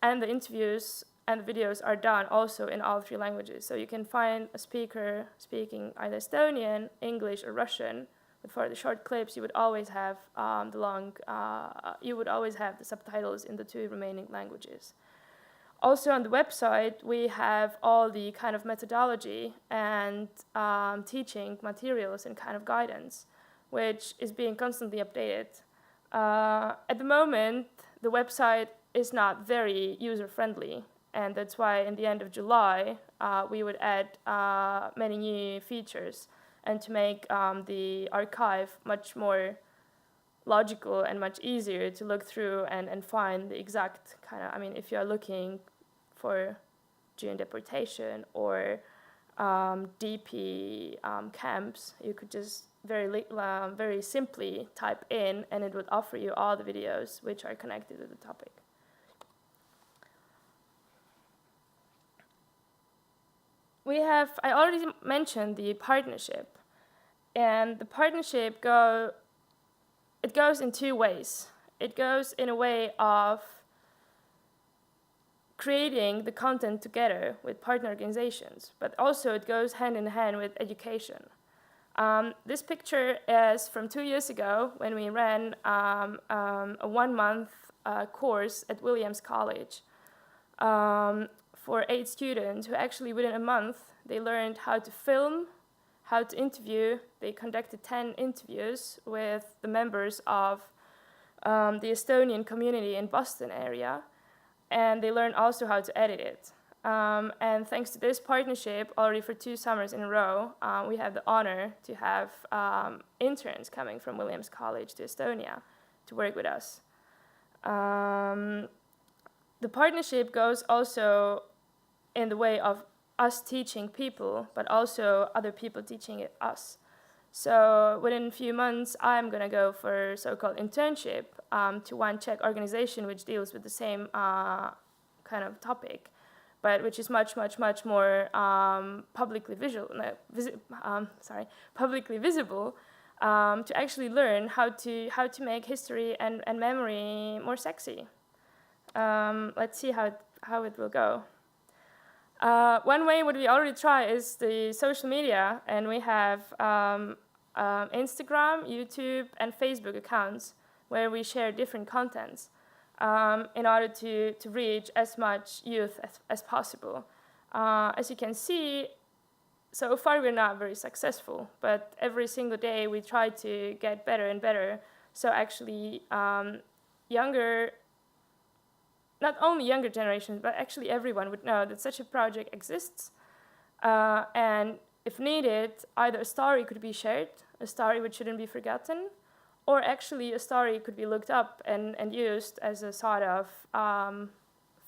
and the interviews and the videos are done also in all 3 languages. So you can find a speaker speaking either Estonian, English, or Russian. But for the short clips, you would always have the subtitles in the 2 remaining languages. Also on the website, we have all the kind of methodology and teaching materials and kind of guidance, which is being constantly updated. At the moment, the website is not very user-friendly, and that's why in the end of July, we would add many new features and to make the archive much more logical and much easier to look through and find the exact kind of, if you're looking for June deportation or DP camps, you could just very simply type in and it would offer you all the videos which are connected to the topic. I already mentioned the partnership, and the partnership goes in 2 ways. It goes in a way of creating the content together with partner organizations, but also it goes hand in hand with education. This picture is from 2 years ago when we ran a 1-month course at Williams College for 8 students who actually within a month, they learned how to film, how to interview. They conducted 10 interviews with the members of the Estonian community in Boston area, and they learned also how to edit it. And thanks to this partnership, already for 2 summers in a row, we have the honor to have interns coming from Williams College to Estonia to work with us. The partnership goes also in the way of us teaching people, but also other people teaching us. So within a few months, I'm going to go for so-called internship to one Czech organization which deals with the same kind of topic, but which is much more publicly visible to actually learn how to make history and memory more sexy. Let's see how it will go. One way what we already try is the social media, and we have Instagram, YouTube, and Facebook accounts where we share different contents in order to reach as much youth as possible. As you can see, so far we're not very successful, but every single day we try to get better and better. So actually not only younger generations, but actually everyone would know that such a project exists. And if needed, either a story could be shared, a story which shouldn't be forgotten, or actually a story could be looked up and used as a sort of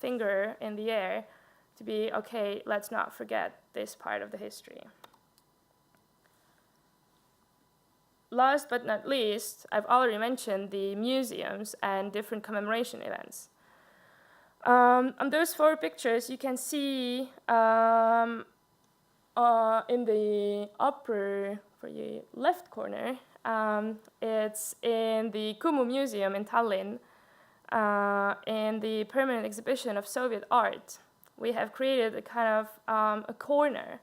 finger in the air to be, okay, let's not forget this part of the history. Last but not least, I've already mentioned the museums and different commemoration events. On those 4 pictures, you can see in the upper, for the left corner, it's in the Kumu Museum in Tallinn, in the permanent exhibition of Soviet art. We have created a kind of a corner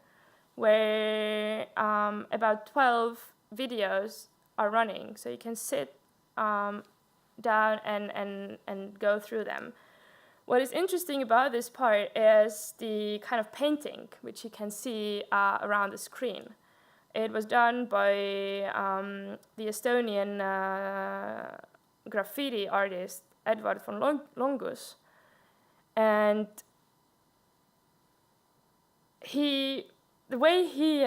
where about 12 videos are running, so you can sit down and go through them. What is interesting about this part is the kind of painting, which you can see around the screen. It was done by the Estonian graffiti artist Edward von Longus. And the way he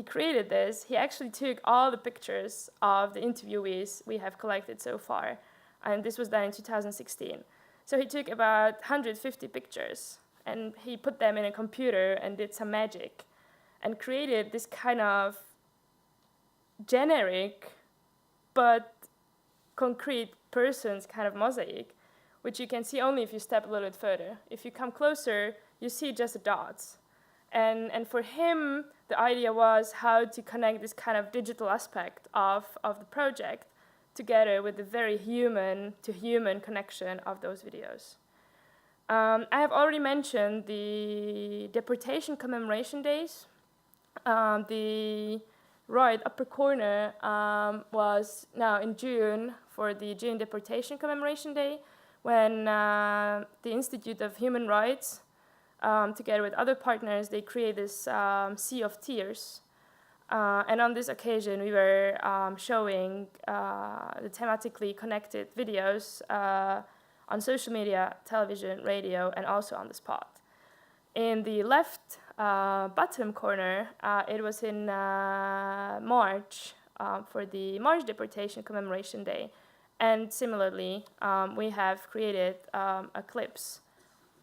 created this, he actually took all the pictures of the interviewees we have collected so far. And this was done in 2016. So he took about 150 pictures, and he put them in a computer and did some magic and created this kind of generic but concrete person's kind of mosaic, which you can see only if you step a little bit further. If you come closer, you see just the dots. And for him, the idea was how to connect this kind of digital aspect of the project together with the very human-to-human connection of those videos. I have already mentioned the deportation commemoration days. The right upper corner was now in June for the June Deportation Commemoration Day, when the Institute of Human Rights, together with other partners, they created this Sea of Tears. And on this occasion, we were showing the thematically connected videos on social media, television, radio, and also on the spot. In the left bottom corner, it was in March for the March Deportation Commemoration Day. And similarly, we have created clips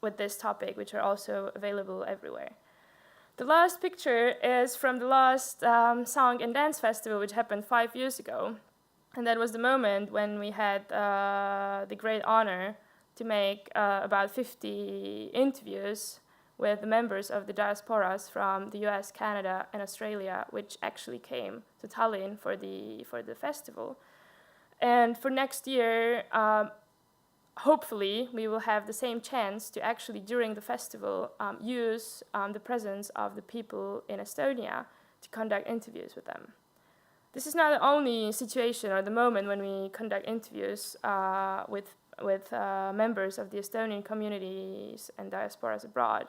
with this topic, which are also available everywhere. The last picture is from the last Song and Dance Festival, which happened 5 years ago. And that was the moment when we had the great honor to make about 50 interviews with the members of the diasporas from the US, Canada, and Australia, which actually came to Tallinn for the festival. And for next year, hopefully, we will have the same chance to actually, during the festival, use the presence of the people in Estonia to conduct interviews with them. This is not the only situation or the moment when we conduct interviews with members of the Estonian communities and diasporas abroad.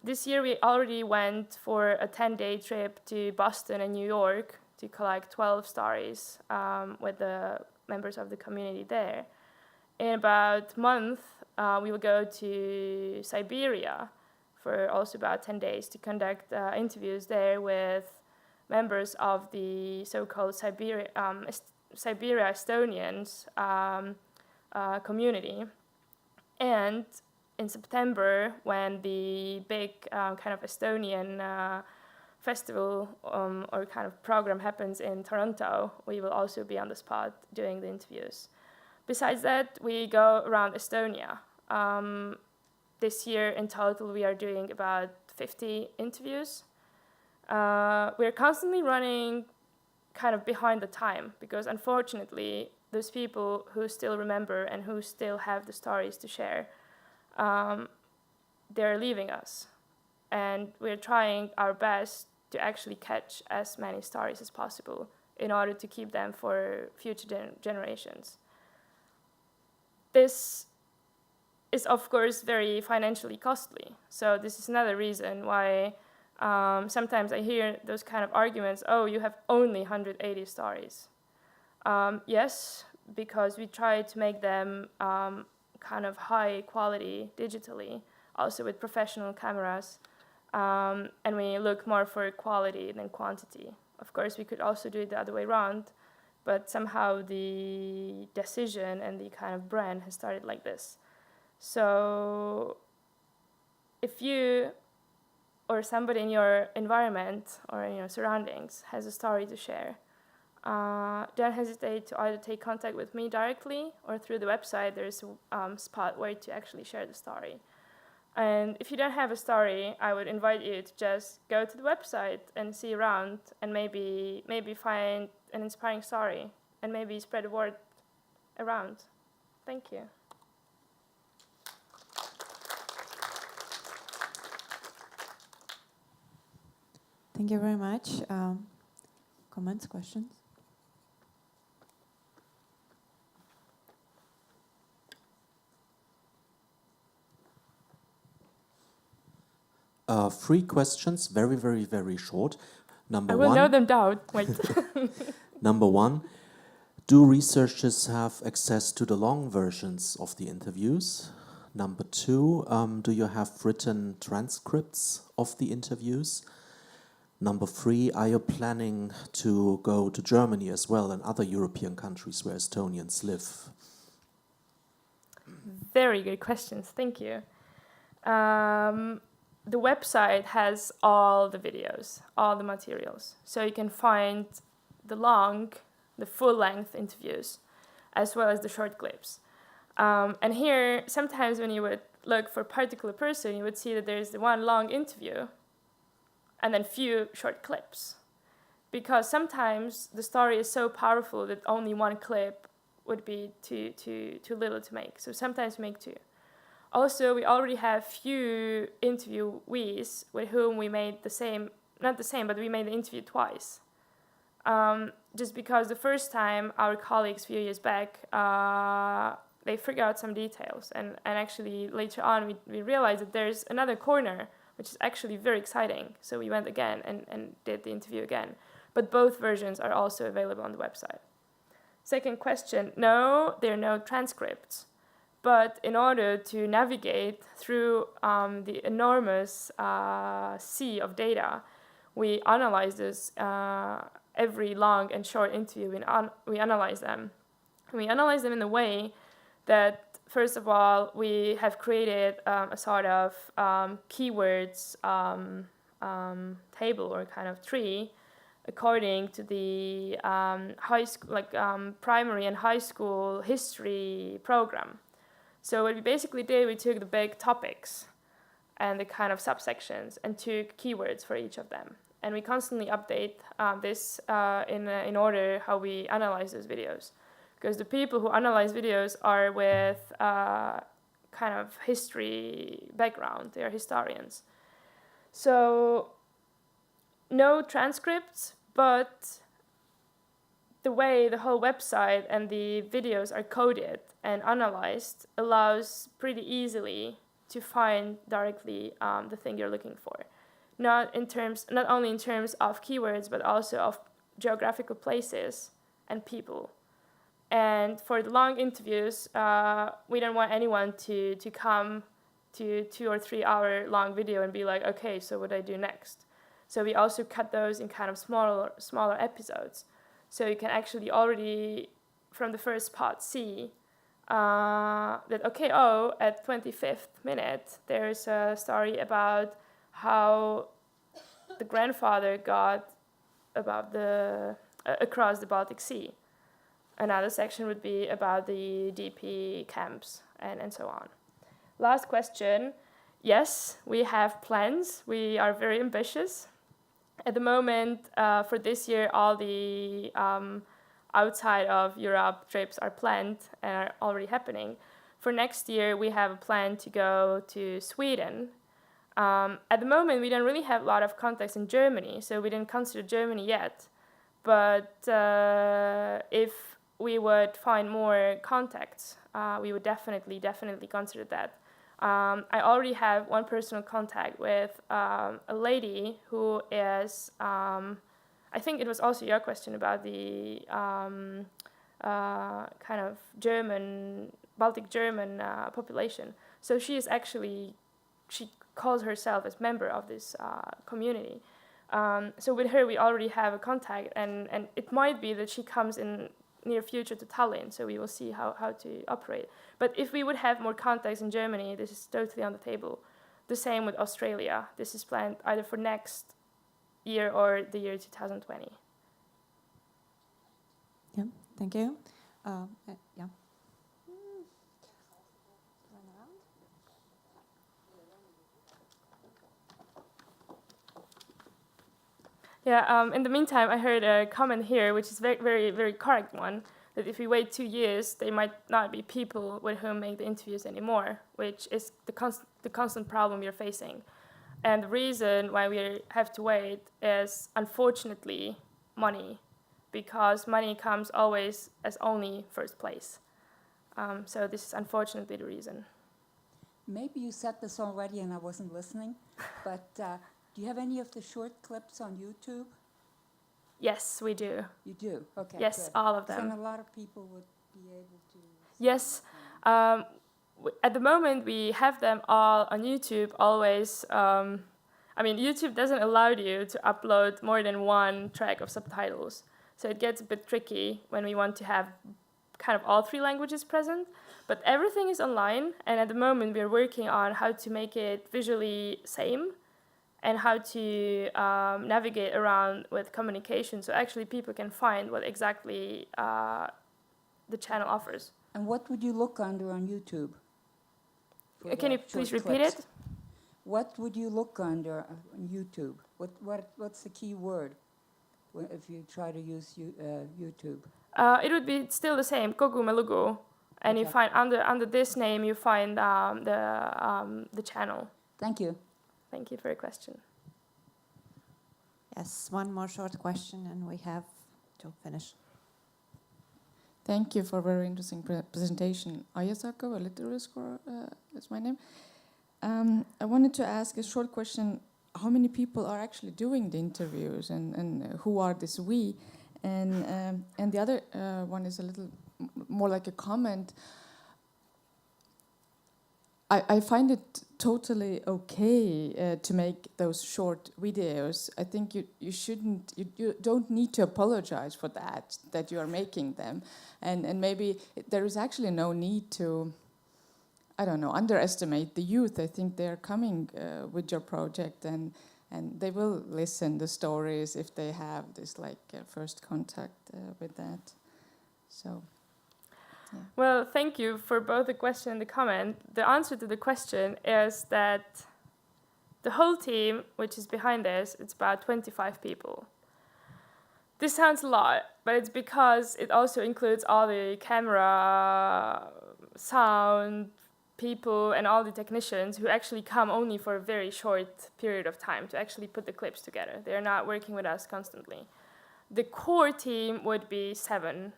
This year, we already went for a 10-day trip to Boston and New York to collect 12 stories with the members of the community there. In about a month, we will go to Siberia for also about 10 days to conduct interviews there with members of the so-called Siberia Estonians community. And in September, when the big kind of Estonian festival or kind of program happens in Toronto, we will also be on the spot doing the interviews. Besides that, we go around Estonia. This year in total, we are doing about 50 interviews. We're constantly running kind of behind the time because unfortunately, those people who still remember and who still have the stories to share, they're leaving us. And we're trying our best to actually catch as many stories as possible in order to keep them for future generations. This is, of course, very financially costly. So this is another reason why sometimes I hear those kind of arguments, oh, you have only 180 stories. Yes, because we try to make them kind of high quality digitally, also with professional cameras, and we look more for quality than quantity. Of course, we could also do it the other way around, but somehow the decision and the kind of brand has started like this. So if you or somebody in your environment or in your surroundings has a story to share, don't hesitate to either take contact with me directly or through the website. There's a spot where to actually share the story. And if you don't have a story, I would invite you to just go to the website and see around and maybe find an inspiring story and maybe spread the word around. Thank you. Thank you very much. Comments, questions? Three questions, very, very, very short. Number I will one, know them down. Wait. Number one, do researchers have access to the long versions of the interviews? Number two, do you have written transcripts of the interviews? Number three, are you planning to go to Germany as well and other European countries where Estonians live? Very good questions, thank you. The website has all the videos, all the materials. So you can find the full-length interviews, as well as the short clips. And here, sometimes when you would look for a particular person, you would see that there's the one long interview and then few short clips. Because sometimes the story is so powerful that only one clip would be too little to make. So sometimes we make two. Also, we already have few interviewees with whom we made but we made the interview twice. Just because the first time our colleagues a few years back, they figured out some details. And actually later on we realized that there's another corner, which is actually very exciting. So we went again and did the interview again. But both versions are also available on the website. Second question, no, there are no transcripts. But in order to navigate through the enormous sea of data, we analyze this, every long and short interview, we analyze them. We analyze them in a way that, first of all, we have created a sort of keywords table or kind of tree according to the high school, primary and high school history program. So what we basically did, we took the big topics and the kind of subsections and took keywords for each of them. And we constantly update this in order how we analyze those videos. Because the people who analyze videos are with kind of history background, they are historians. So no transcripts, but the way the whole website and the videos are coded and analyzed allows pretty easily to find directly the thing you're looking for. Not only in terms of keywords, but also of geographical places and people. And for the long interviews, we don't want anyone to come to 2 or 3 hour long video and be like, okay, so what do I do next? So we also cut those in kind of smaller episodes. So you can actually already, from the first part, see that, okay, at 25th minute, there's a story about how the grandfather got across the Baltic Sea. Another section would be about the DP camps and so on. Last question. Yes, we have plans. We are very ambitious. At the moment, for this year, all the outside of Europe trips are planned and are already happening. For next year, we have a plan to go to Sweden. At the moment, we don't really have a lot of contacts in Germany, so we didn't consider Germany yet. But if we would find more contacts, we would definitely consider that. I already have one personal contact with a lady who is, I think it was also your question about the kind of Baltic German population. So she calls herself as member of this community. So with her, we already have a contact, and it might be that she comes in near future to Tallinn, so we will see how to operate. But if we would have more contacts in Germany, this is totally on the table. The same with Australia. This is planned either for next year or the year 2020. Yeah, thank you. Yeah. Yeah, in the meantime, I heard a comment here, which is very, very, very correct one, that if we wait 2 years, there might not be people with whom make the interviews anymore, which is the constant problem we're facing. And the reason why we have to wait is, unfortunately, money, because money comes always as only first place. So this is unfortunately the reason. Maybe you said this already and I wasn't listening, but do you have any of the short clips on YouTube? Yes, we do. You do? Okay. Yes, good. all of them. And a lot of people would be able to... Yes. At the moment, we have them all on YouTube, always. YouTube doesn't allow you to upload more than one track of subtitles. So it gets a bit tricky when we want to have kind of all 3 languages present, but everything is online, and at the moment we're working on how to make it visually same and how to navigate around with communication so actually people can find what exactly the channel offers. And what would you look under on YouTube? Can you please repeat it? What would you look under on YouTube? What's the key word if you try to use YouTube? It would be still the same, Kogume lugu, and you find under this name you find the channel. Thank you. Thank you for your question. Yes, one more short question and we have to finish. Thank you for a very interesting presentation. Ayasako, a literary scholar, is my name. I wanted to ask a short question. How many people are actually doing the interviews and who are this we? And the other one is a little more like a comment. I find it totally okay to make those short videos. I think you don't need to apologize for that you are making them. And maybe there is actually no need to, I don't know, underestimate the youth. I think they're coming with your project and they will listen the stories if they have this first contact with that. So. Yeah. Well, thank you for both the question and the comment. The answer to the question is that the whole team, which is behind this, it's about 25 people. This sounds a lot, but it's because it also includes all the camera, sound, people, and all the technicians who actually come only for a very short period of time to actually put the clips together. They're not working with us constantly. The core team would be seven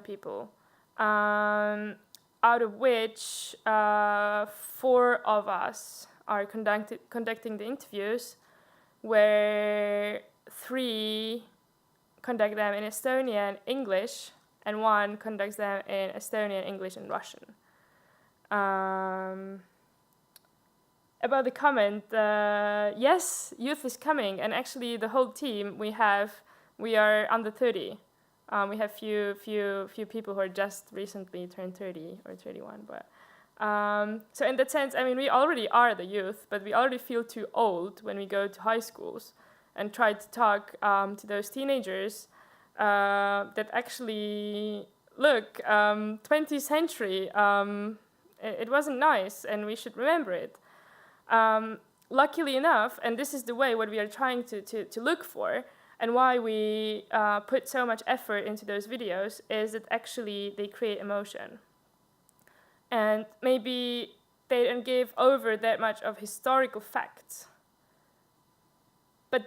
people. Out of which 4 of us are conducting the interviews, where 3 conduct them in Estonian, English, and 1 conducts them in Estonian, English, and Russian. About the comment, yes, youth is coming, and actually the whole team we are under 30. We have few people who are just recently turned 30 or 31, but so in that sense, I mean, we already are the youth, but we already feel too old when we go to high schools and try to talk to those teenagers that actually look 20th century. It wasn't nice, and we should remember it. Luckily enough, and this is the way what we are trying to look for. And why we put so much effort into those videos is that actually they create emotion. And maybe they don't give over that much of historical facts. But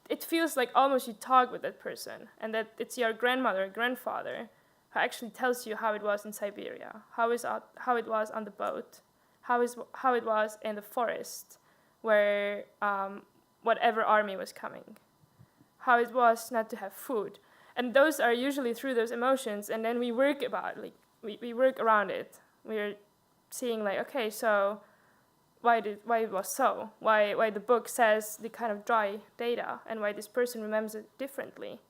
it feels like almost you talk with that person, and that it's your grandmother or grandfather who actually tells you how it was in Siberia, how it was on the boat, how it was in the forest where whatever army was coming. How it was not to have food. And those are usually through those emotions, and then we work we work around it. We're seeing okay, so why it was so? Why the book says the kind of dry data, and why this person remembers it differently.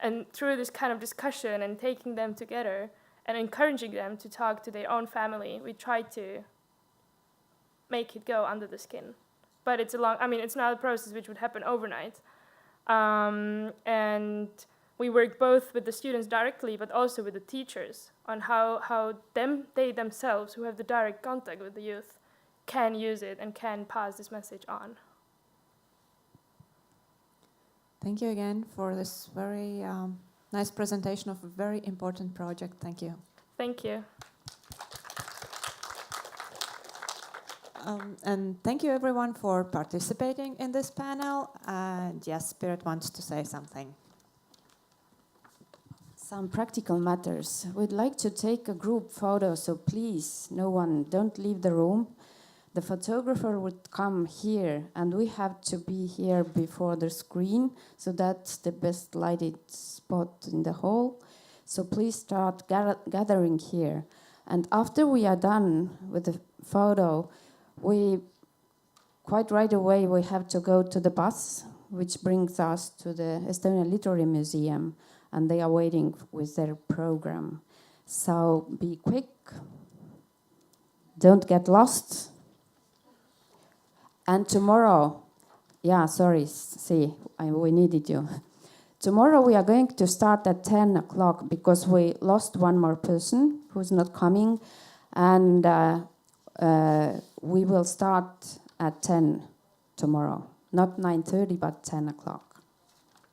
And through this kind of discussion and taking them together and encouraging them to talk to their own family, we try to make it go under the skin. But it's it's not a process which would happen overnight. And we work both with the students directly, but also with the teachers on how they themselves, who have the direct contact with the youth, can use it and can pass this message on. Thank you again for this very nice presentation of a very important project. Thank you. Thank you. And thank you everyone for participating in this panel. And yes, Spirit wants to say something. Some practical matters. We'd like to take a group photo, so please, no one, don't leave the room. The photographer would come here, and we have to be here before the screen, so that's the best lighted spot in the hall. So please start gathering here. And after we are done with the photo, we quite right away we have to go to the bus, which brings us to the Estonian Literary Museum, and they are waiting with their program. So be quick, don't get lost. And tomorrow, we needed you. Tomorrow we are going to start at 10 o'clock because we lost one more person who's not coming, and we will start at 10 tomorrow. Not 9:30, but 10 o'clock.